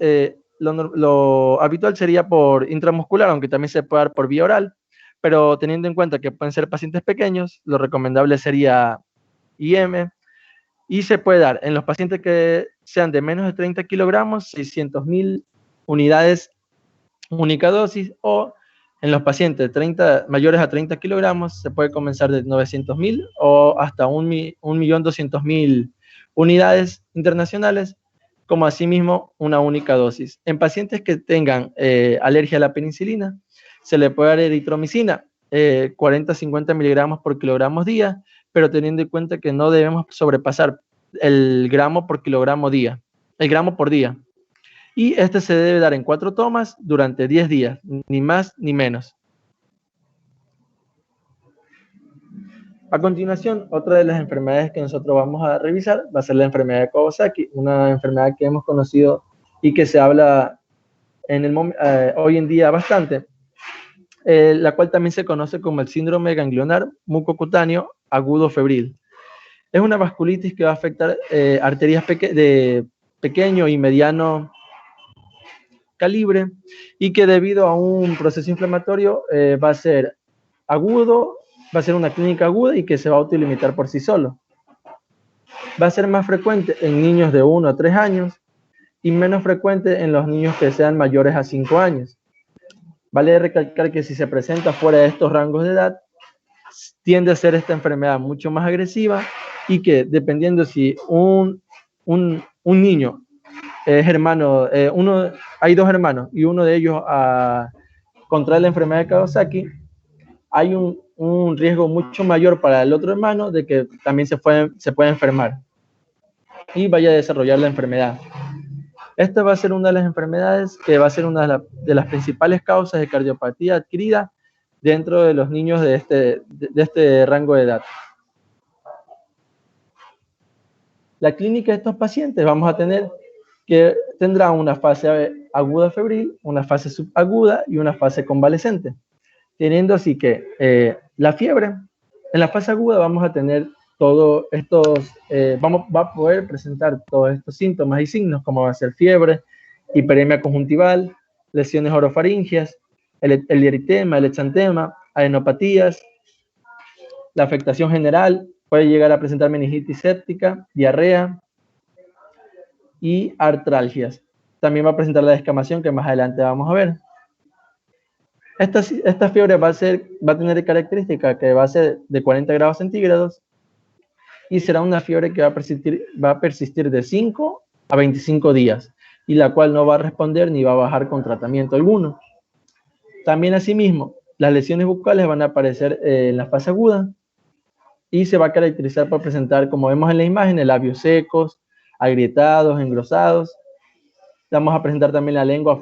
lo habitual sería por intramuscular, aunque también se puede dar por vía oral, pero teniendo en cuenta que pueden ser pacientes pequeños, lo recomendable sería IM, y se puede dar en los pacientes que sean de menos de 30 kilogramos, 600.000 unidades única dosis, o en los pacientes mayores a 30 kilogramos se puede comenzar de 900.000 o hasta 1.200.000 unidades internacionales, como asimismo una única dosis. En pacientes que tengan alergia a la penicilina, se le puede dar eritromicina, 40-50 miligramos por kilogramo día, pero teniendo en cuenta que no debemos sobrepasar el gramo por día. Y este se debe dar en 4 tomas durante 10 días, ni más ni menos. A continuación, otra de las enfermedades que nosotros vamos a revisar va a ser la enfermedad de Kawasaki, una enfermedad que hemos conocido y que se habla hoy en día bastante, la cual también se conoce como el síndrome ganglionar mucocutáneo agudo febril. Es una vasculitis que va a afectar arterias de pequeño y mediano calibre y que debido a un proceso inflamatorio va a ser agudo, va a ser una clínica aguda y que se va a autolimitar por sí solo. Va a ser más frecuente en niños de 1 a 3 años y menos frecuente en los niños que sean mayores a 5 años. Vale recalcar que si se presenta fuera de estos rangos de edad, tiende a ser esta enfermedad mucho más agresiva y que dependiendo si un niño es hermano, hay 2 hermanos y uno de ellos contrae la enfermedad de Kawasaki, hay un riesgo mucho mayor para el otro hermano de que también se puede enfermar y vaya a desarrollar la enfermedad. Esta va a ser una de las enfermedades que va a ser una de las principales causas de cardiopatía adquirida dentro de los niños de este rango de edad. La clínica de estos pacientes vamos a tener que tendrá una fase aguda febril, una fase subaguda y una fase convalescente. Teniendo así que la fiebre, en la fase aguda vamos a tener todos estos, va a poder presentar todos estos síntomas y signos, como va a ser fiebre, hiperemia conjuntival, lesiones orofaringeas, el eritema, el exantema, adenopatías, la afectación general, puede llegar a presentar meningitis séptica, diarrea y artralgias. También va a presentar la descamación que más adelante vamos a ver. Esta fiebre va a tener característica que va a ser de 40 grados centígrados y será una fiebre que va a persistir de 5 a 25 días y la cual no va a responder ni va a bajar con tratamiento alguno. También asimismo, las lesiones bucales van a aparecer en la fase aguda y se va a caracterizar por presentar, como vemos en la imagen, labios secos, agrietados, engrosados. Vamos a presentar también la lengua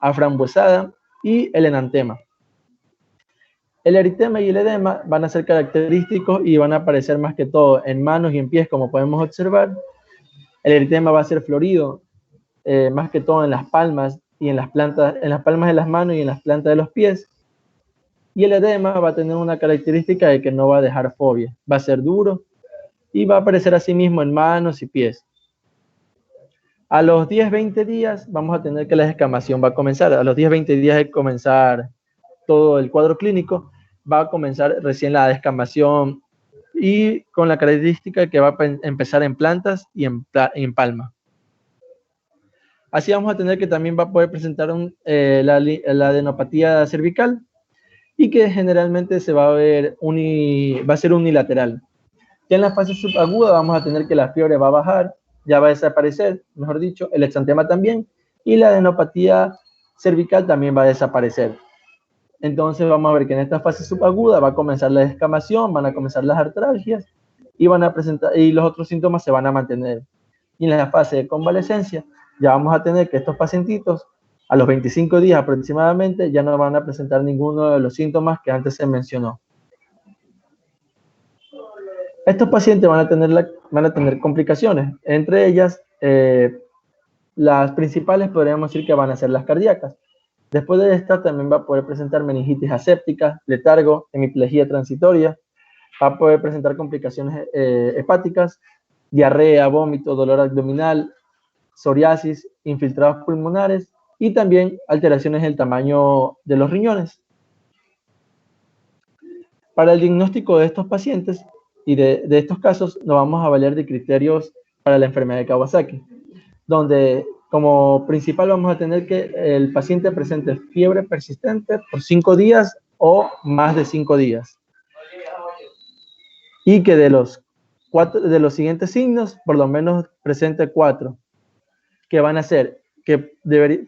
aframbuesada y el enantema. El eritema y el edema van a ser característicos y van a aparecer más que todo en manos y en pies, como podemos observar. El eritema va a ser florido, más que todo en las palmas y en las palmas de las manos y en las plantas de los pies. Y el edema va a tener una característica de que no va a dejar fobia, va a ser duro y va a aparecer así mismo en manos y pies. A los 10-20 días vamos a tener que la descamación va a comenzar. A los 10-20 días de comenzar todo el cuadro clínico, va a comenzar recién la descamación y con la característica que va a empezar en plantas y en palma. Así vamos a tener que también va a poder presentar la adenopatía cervical, y que generalmente se va a ver va a ser unilateral. Ya en la fase subaguda vamos a tener que la fiebre va a bajar, ya va a desaparecer, mejor dicho, el exantema también, y la adenopatía cervical también va a desaparecer. Entonces vamos a ver que en esta fase subaguda va a comenzar la descamación, van a comenzar las artralgias y los otros síntomas se van a mantener. Y en la fase de convalescencia ya vamos a tener que estos pacientitos a los 25 días aproximadamente ya no van a presentar ninguno de los síntomas que antes se mencionó. Estos pacientes van a tener complicaciones, entre ellas las principales podríamos decir que van a ser las cardíacas. Después de esta también va a poder presentar meningitis aséptica, letargo, hemiplegia transitoria, va a poder presentar complicaciones hepáticas, diarrea, vómito, dolor abdominal, psoriasis, infiltrados pulmonares y también alteraciones del tamaño de los riñones. Para el diagnóstico de estos pacientes y de estos casos nos vamos a valer de criterios para la enfermedad de Kawasaki, donde como principal vamos a tener que el paciente presente fiebre persistente por 5 días o más de 5 días. Y que de los siguientes signos, por lo menos presente 4, que van a ser,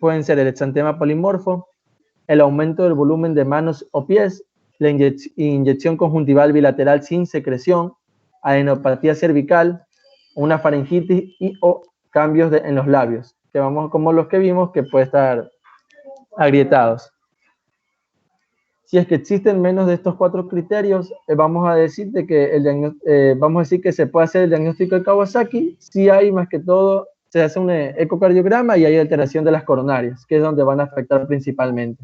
pueden ser el exantema polimorfo, el aumento del volumen de manos o pies, la inyección conjuntival bilateral sin secreción, adenopatía cervical, una faringitis o cambios en los labios, que vamos como los que vimos que puede estar agrietados. Si es que existen menos de estos 4 criterios, vamos a decir que se puede hacer el diagnóstico de Kawasaki si hay más que todo, se hace un ecocardiograma y hay alteración de las coronarias, que es donde van a afectar principalmente.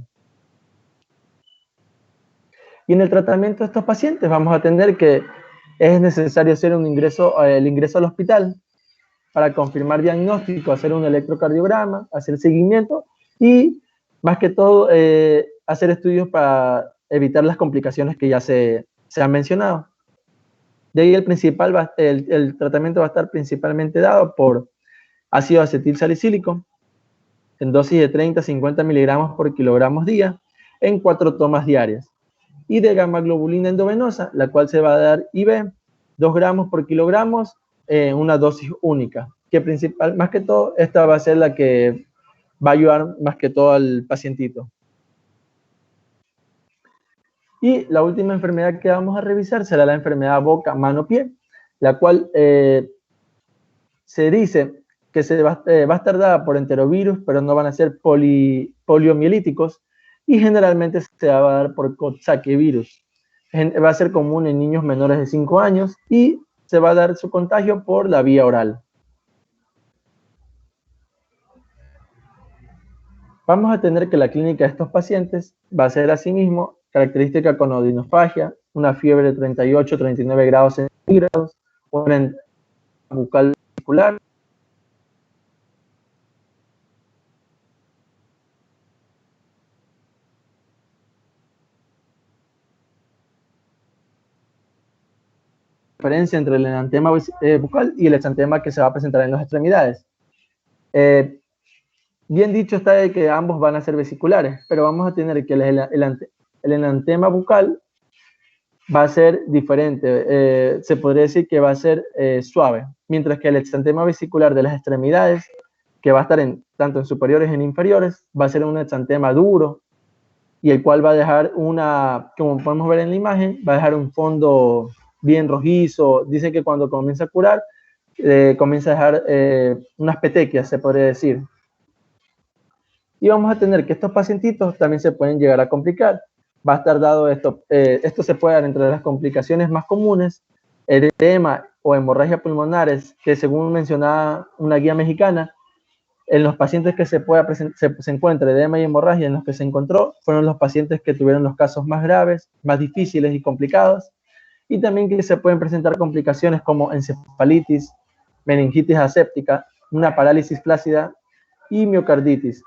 Y en el tratamiento de estos pacientes vamos a tener que es necesario hacer el ingreso al hospital para confirmar diagnóstico, hacer un electrocardiograma, hacer seguimiento y más que todo hacer estudios para evitar las complicaciones que ya se han mencionado. De ahí el tratamiento va a estar principalmente dado por ácido acetil salicílico en dosis de 30 a 50 miligramos por kilogramos día en 4 tomas diarias. Y de gamma globulina endovenosa, la cual se va a dar IV, 2 gramos por kilogramos en una dosis única, que más que todo, esta va a ser la que va a ayudar más que todo al pacientito. Y la última enfermedad que vamos a revisar será la enfermedad boca-mano-pie, la cual se dice que va a estar dada por enterovirus, pero no van a ser poliomielíticos, y generalmente se va a dar por Coxsackie virus. Va a ser común en niños menores de 5 años y se va a dar su contagio por la vía oral. Vamos a tener que la clínica de estos pacientes va a ser asimismo característica con odinofagia, una fiebre de 38-39 grados centígrados, una bucal particular, diferencia entre el enantema bucal y el exantema que se va a presentar en las extremidades. Bien dicho está de que ambos van a ser vesiculares, pero vamos a tener que el enantema bucal va a ser diferente, se podría decir que va a ser suave, mientras que el exantema vesicular de las extremidades, que va a estar tanto en superiores y en inferiores, va a ser un exantema duro, y el cual va a dejar como podemos ver en la imagen, va a dejar un fondo bien rojizo. Dice que cuando comienza a curar, comienza a dejar unas petequias, se podría decir. Y vamos a tener que estos pacientitos también se pueden llegar a complicar. Va a estar dado esto se puede dar entre las complicaciones más comunes, edema o hemorragia pulmonares, que según mencionaba una guía mexicana, en los pacientes que se encuentra edema y hemorragia, en los que se encontró, fueron los pacientes que tuvieron los casos más graves, más difíciles y complicados, y también que se pueden presentar complicaciones como encefalitis, meningitis aséptica, una parálisis flácida y miocarditis.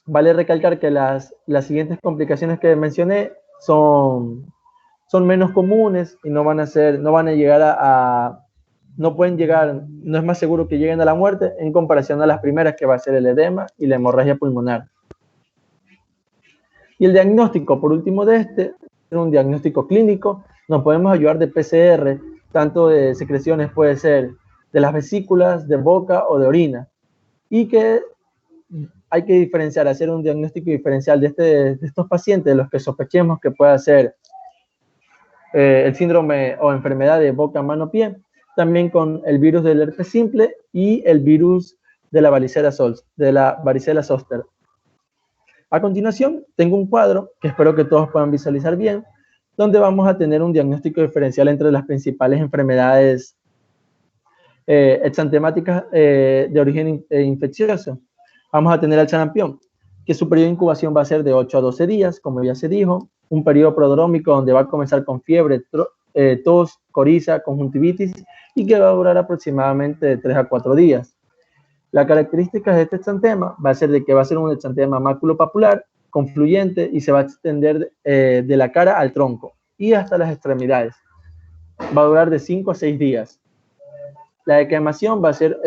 Vale recalcar que las siguientes complicaciones que mencioné son menos comunes y no es más seguro que lleguen a la muerte en comparación a las primeras, que va a ser el edema y la hemorragia pulmonar. Y el diagnóstico, por último de este, es un diagnóstico clínico. Nos podemos ayudar de PCR, tanto de secreciones puede ser de las vesículas, de boca o de orina. Y que hay que diferenciar, hacer un diagnóstico diferencial de estos pacientes, de los que sospechemos que pueda ser el síndrome o enfermedad de boca, mano, pie, también con el virus del herpes simple y el virus de la varicela zoster. A continuación, tengo un cuadro que espero que todos puedan visualizar bien, donde vamos a tener un diagnóstico diferencial entre las principales enfermedades exantemáticas de origen infeccioso. Vamos a tener el sarampión, que su periodo de incubación va a ser de 8 a 12 días, como ya se dijo, un periodo prodrómico donde va a comenzar con fiebre, tos, coriza, conjuntivitis y que va a durar aproximadamente de 3 a 4 días. La característica de este exantema va a ser de que va a ser un exantema maculopapular, confluyente y se va a extender de la cara al tronco y hasta las extremidades. Va a durar de 5 a 6 días. La descamación va a ser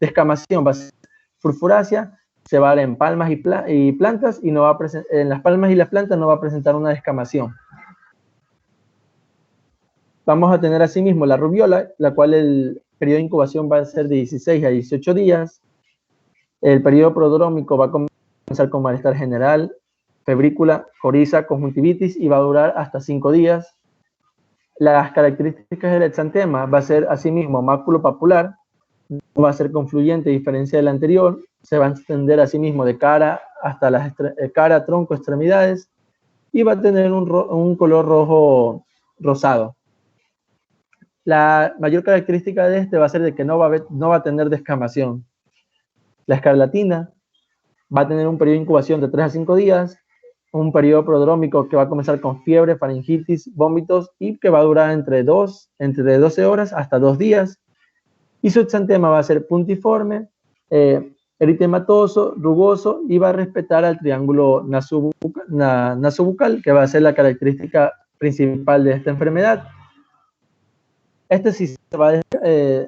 descamación, va a ser furfurácea, se va a dar en palmas y plantas y no va a en las palmas y las plantas no va a presentar una descamación. Vamos a tener asimismo la rubiola, la cual el periodo de incubación va a ser de 16 a 18 días. El periodo prodrómico va a comenzar con malestar general, febrícula, coriza, conjuntivitis y va a durar hasta 5 días. Las características del exantema va a ser asimismo maculopapular, va a ser confluyente a diferencia del anterior, se va a extender asimismo de cara hasta las cara, tronco, extremidades y va a tener un color rojo rosado. La mayor característica de este va a ser de que no va a tener descamación. La escarlatina va a tener un periodo de incubación de 3 a 5 días, un periodo prodrómico que va a comenzar con fiebre, faringitis, vómitos y que va a durar entre 12 horas hasta 2 días. Y su exantema va a ser puntiforme, eritematoso, rugoso y va a respetar al triángulo nasobucal, que va a ser la característica principal de esta enfermedad. Este sí va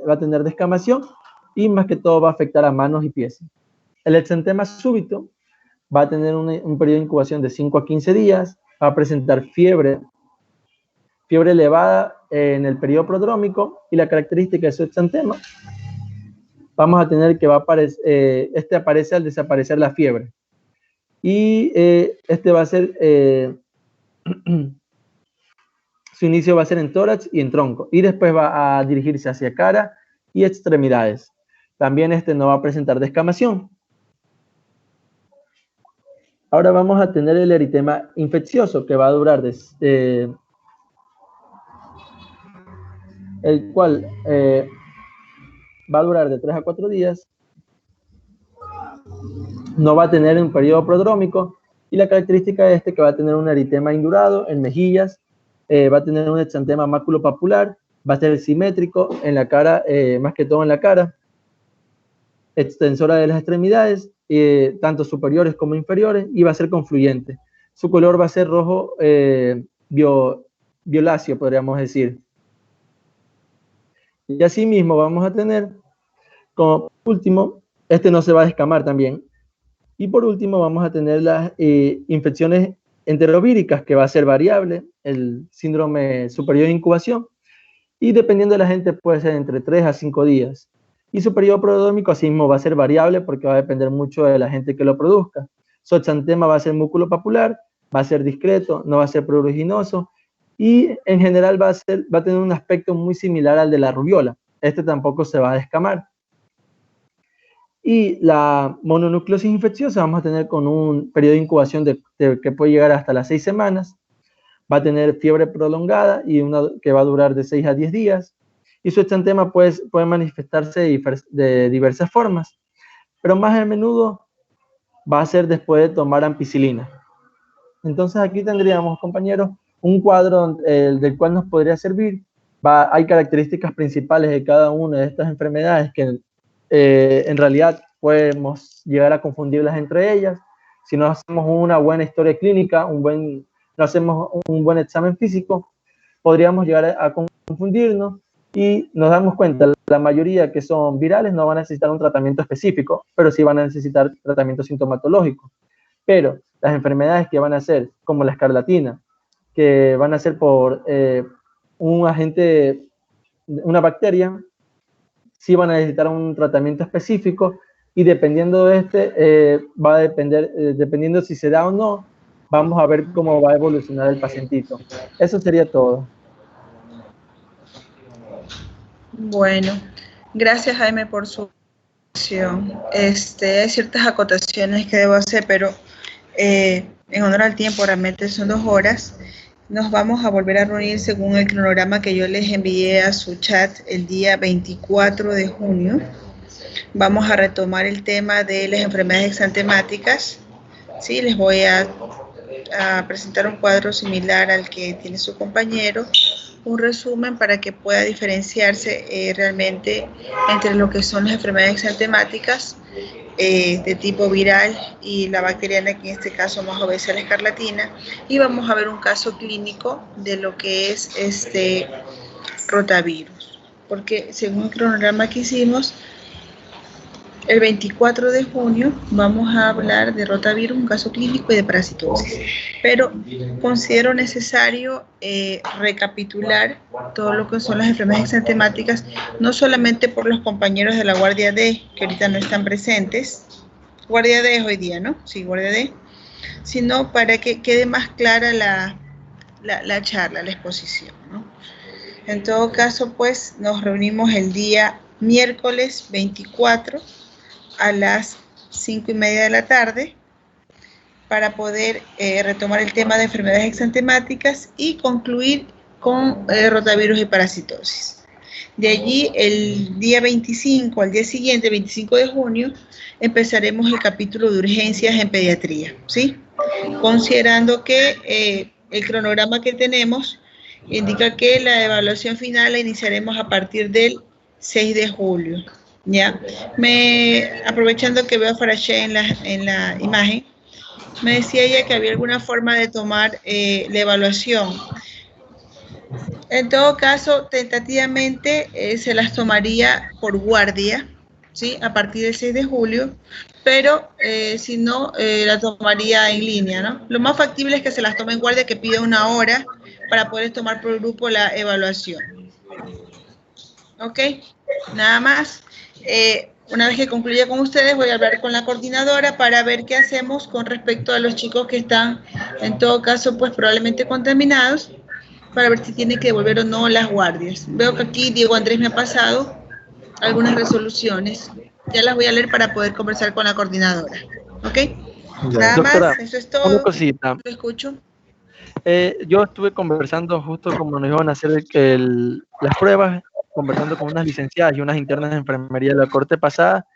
a tener descamación y más que todo va a afectar a manos y pies. El exantema súbito va a tener un periodo de incubación de 5 a 15 días, va a presentar fiebre elevada en el periodo prodrómico y la característica de su exantema, vamos a tener que este aparece al desaparecer la fiebre. Y este va a ser, su inicio va a ser en tórax y en tronco y después va a dirigirse hacia cara y extremidades. También este no va a presentar descamación. Ahora vamos a tener el eritema infeccioso que va a durar el cual va a durar de 3 a 4 días, no va a tener un periodo prodrómico y la característica de este que va a tener un eritema indurado en mejillas, va a tener un exantema maculopapular, va a ser simétrico en la cara, más que todo en la cara, extensora de las extremidades, tanto superiores como inferiores, y va a ser confluyente. Su color va a ser rojo violáceo, podríamos decir. Y así mismo vamos a tener, como último, este no se va a descamar también. Y por último vamos a tener las infecciones enterovíricas, que va a ser variable, el síndrome superior de incubación, y dependiendo de la gente puede ser entre 3 a 5 días. Y su periodo prodrómico así mismo va a ser variable porque va a depender mucho de la gente que lo produzca. Su exantema va a ser maculopapular, va a ser discreto, no va a ser pruriginoso, y en general va a tener un aspecto muy similar al de la rubiola. Este tampoco se va a descamar. Y la mononucleosis infecciosa vamos a tener con un periodo de incubación que puede llegar hasta las 6 semanas. Va a tener fiebre prolongada y que va a durar de 6 a 10 días. Y su exantema puede manifestarse de diversas formas, pero más a menudo va a ser después de tomar ampicilina. Entonces aquí tendríamos, compañeros, un cuadro del cual nos podría servir. Hay características principales de cada una de estas enfermedades que en realidad podemos llegar a confundirlas entre ellas. Si no hacemos una buena historia clínica, no hacemos un buen examen físico, podríamos llegar a confundirnos y nos damos cuenta, la mayoría que son virales no van a necesitar un tratamiento específico, pero sí van a necesitar tratamiento sintomatológico. Pero las enfermedades que van a ser, como la escarlatina, que van a ser por un agente, una bacteria, sí van a necesitar un tratamiento específico, y dependiendo de va a depender, dependiendo si se da o no, vamos a ver cómo va a evolucionar el pacientito. Eso sería todo. Bueno, gracias Jaime por su acción. Hay ciertas acotaciones que debo hacer, pero en honor al tiempo, realmente son 2 horas. Nos vamos a volver a reunir según el cronograma que yo les envié a su chat el día 24 de junio. Vamos a retomar el tema de las enfermedades exantemáticas. Sí, les voy a presentar un cuadro similar al que tiene su compañero, un resumen para que pueda diferenciarse realmente entre lo que son las enfermedades exantemáticas de tipo viral y la bacteriana, que en este caso más obedece a la escarlatina, y vamos a ver un caso clínico de lo que es rotavirus, porque según el cronograma que hicimos, el 24 de junio vamos a hablar de rotavirus, un caso clínico y de parasitosis, pero considero necesario recapitular todo lo que son las enfermedades exantemáticas, no solamente por los compañeros de la Guardia D, que ahorita no están presentes, Guardia D es hoy día, ¿no? Sí, Guardia D, sino para que quede más clara la charla, la exposición, ¿no? En todo caso, pues, nos reunimos el día miércoles 24 a las 5:30 de la tarde para poder retomar el tema de enfermedades exantemáticas y concluir con rotavirus y parasitosis. De allí, el día 25, al día siguiente, 25 de junio, empezaremos el capítulo de urgencias en pediatría, ¿sí? Considerando que el cronograma que tenemos indica que la evaluación final la iniciaremos a partir del 6 de julio. ¿Ya? Aprovechando que veo a Farache en la imagen, me decía ella que había alguna forma de tomar la evaluación. En todo caso, tentativamente se las tomaría por guardia, ¿sí? A partir del 6 de julio, pero si no, la tomaría en línea, ¿no? Lo más factible es que se las tome en guardia, que pida 1 hora para poder tomar por grupo la evaluación. ¿Ok? Nada más. Una vez que concluya con ustedes, voy a hablar con la coordinadora para ver qué hacemos con respecto a los chicos que están, en todo caso, pues probablemente contaminados, para ver si tienen que devolver o no las guardias. Veo que aquí Diego Andrés me ha pasado algunas resoluciones. Ya las voy a leer para poder conversar con la coordinadora. ¿Ok? Ya. Nada Doctora, más, eso es todo. una cosita. Lo escucho. Yo estuve conversando justo como nos iban a hacer las pruebas, conversando con unas licenciadas y unas internas de enfermería de la corte pasada,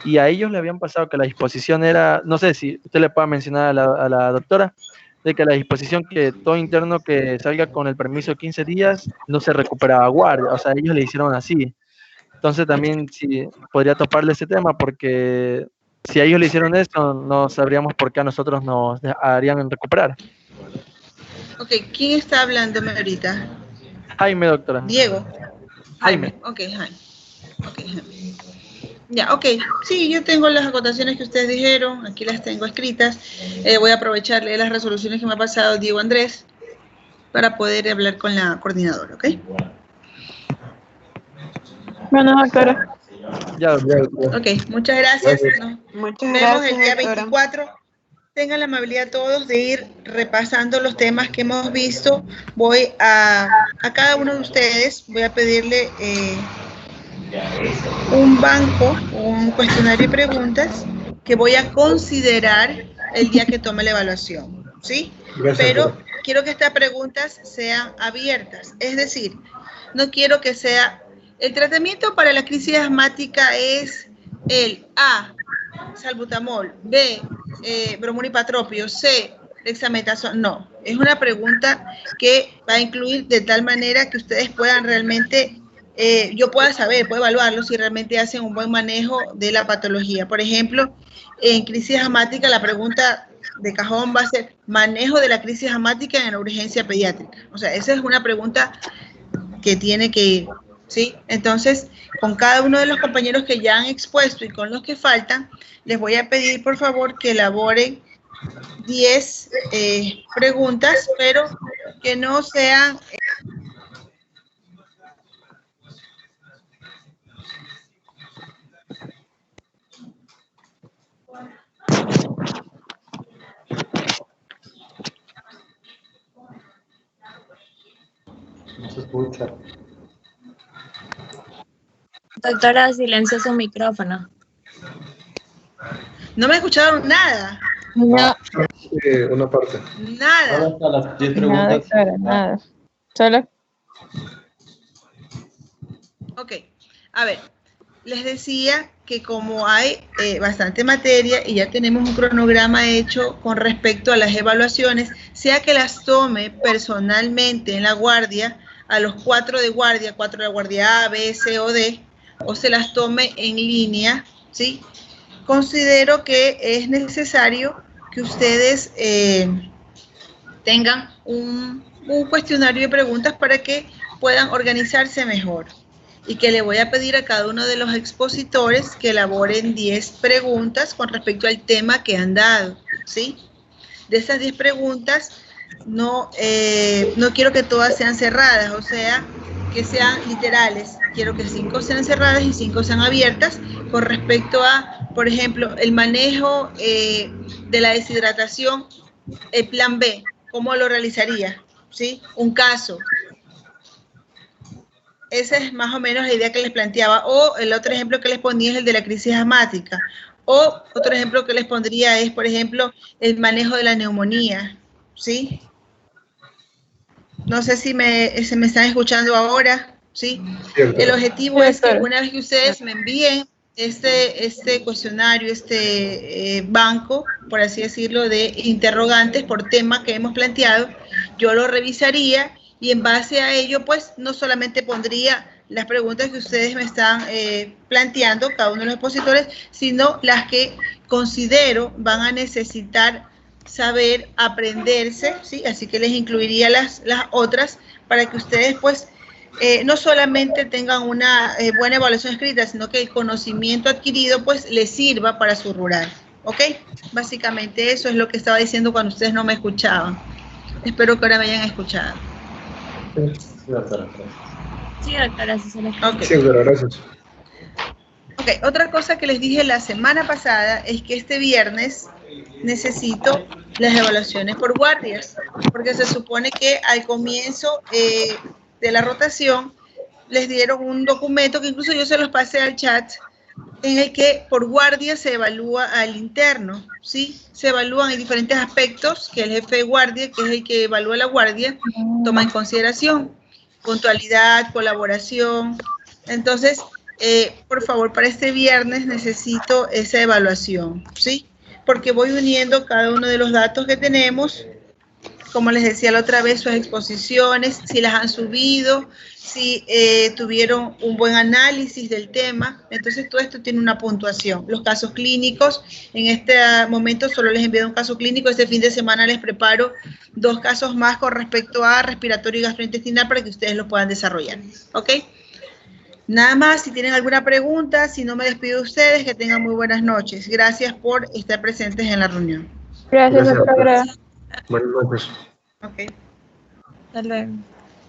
y a ellos le habían pasado que la disposición era, no sé si usted le pueda mencionar a la doctora, de que la disposición que todo interno que salga con el permiso de 15 días no se recuperaba guardia, o sea, ellos le hicieron así. Entonces también sí, podría toparle ese tema, porque si a ellos le hicieron eso, no sabríamos por qué a nosotros nos harían recuperar. Ok, ¿quién está hablándome ahorita? Jaime, doctora. Diego. Jaime. Ok, Jaime. Ok, Jaime. Ya, ok. Sí, yo tengo las acotaciones que ustedes dijeron, aquí las tengo escritas. Voy a aprovechar leer las resoluciones que me ha pasado Diego Andrés para poder hablar con la coordinadora, ¿ok? Bueno, doctora. Ya, doctora. Ok, muchas gracias. Nos Muchas vemos gracias, el día doctora. 24. Tengan la amabilidad todos de ir repasando los temas que hemos visto. Voy a cada uno de ustedes, voy a pedirle un banco, un cuestionario y preguntas que voy a considerar el día que tome la evaluación, ¿sí? Gracias, Pero doctora. quiero que estas preguntas sean abiertas, es decir, no quiero que sea... El tratamiento para la crisis asmática es el A, salbutamol, B, bromonipatropio, C, dexametasona. No, es una pregunta que va a incluir de tal manera que ustedes puedan realmente, yo pueda saber, puedo evaluarlo si realmente hacen un buen manejo de la patología. Por ejemplo, en crisis asmática la pregunta de cajón va a ser manejo de la crisis asmática en la urgencia pediátrica. O sea, esa es una pregunta que tiene que ir, ¿sí? Entonces, con cada uno de los compañeros que ya han expuesto y con los que faltan, les voy a pedir, por favor, que elaboren 10 preguntas, pero que no sean... No se escucha. Doctora, silencio su micrófono. No me escucharon nada. No, Una parte. Nada. Hasta las 10 nada, preguntas. doctora, nada. Solo Ok, a ver, les decía que como hay bastante materia y ya tenemos un cronograma hecho con respecto a las evaluaciones, sea que las tome personalmente en la guardia, a los 4 de guardia, 4 de la guardia A, B, C o D, o se las tome en línea, ¿sí? Considero que es necesario que ustedes tengan un cuestionario de preguntas para que puedan organizarse mejor. Y que le voy a pedir a cada uno de los expositores que elaboren 10 preguntas con respecto al tema que han dado, ¿sí? De esas 10 preguntas, no quiero que todas sean cerradas, o sea, que sean literales. Quiero que 5 sean cerradas y 5 sean abiertas con respecto a, por ejemplo, el manejo de la deshidratación, el plan B, ¿cómo lo realizaría? ¿Sí? Un caso. Esa es más o menos la idea que les planteaba. O el otro ejemplo que les ponía es el de la crisis asmática. O otro ejemplo que les pondría es, por ejemplo, el manejo de la neumonía. ¿Sí? No sé si se me están escuchando ahora. ¿Sí? El objetivo es que una vez que ustedes me envíen este cuestionario, banco, por así decirlo, de interrogantes por tema que hemos planteado, yo lo revisaría y en base a ello, pues, no solamente pondría las preguntas que ustedes me están planteando, cada uno de los expositores, sino las que considero van a necesitar saber, aprenderse, ¿sí? Así que les incluiría las otras para que ustedes, pues, no solamente tengan una buena evaluación escrita, sino que el conocimiento adquirido, pues, les sirva para su rural, ¿ok? Básicamente eso es lo que estaba diciendo cuando ustedes no me escuchaban. Espero que ahora me hayan escuchado. Sí, doctora. Sí, doctora, sí se lo escucha. Okay. Sí, doctora, gracias. Ok, otra cosa que les dije la semana pasada es que este viernes necesito las evaluaciones por guardias, porque se supone que al comienzo de la rotación les dieron un documento que incluso yo se los pasé al chat, en el que por guardia se evalúa al interno, ¿sí? Se evalúan en diferentes aspectos que el jefe de guardia, que es el que evalúa la guardia, toma en consideración. Puntualidad, colaboración. Entonces, por favor, para este viernes necesito esa evaluación, ¿sí? Porque voy uniendo cada uno de los datos que tenemos, como les decía la otra vez, sus exposiciones, si las han subido, si tuvieron un buen análisis del tema. Entonces, todo esto tiene una puntuación. Los casos clínicos, en este momento solo les envío un caso clínico. Este fin de semana les preparo 2 casos más con respecto a respiratorio y gastrointestinal para que ustedes lo puedan desarrollar. ¿Ok? Nada más, si tienen alguna pregunta, si no me despido de ustedes, que tengan muy buenas noches. Gracias por estar presentes en la reunión. gracias, doctora. Buenas noches. Ok. Hasta luego.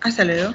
Hasta luego.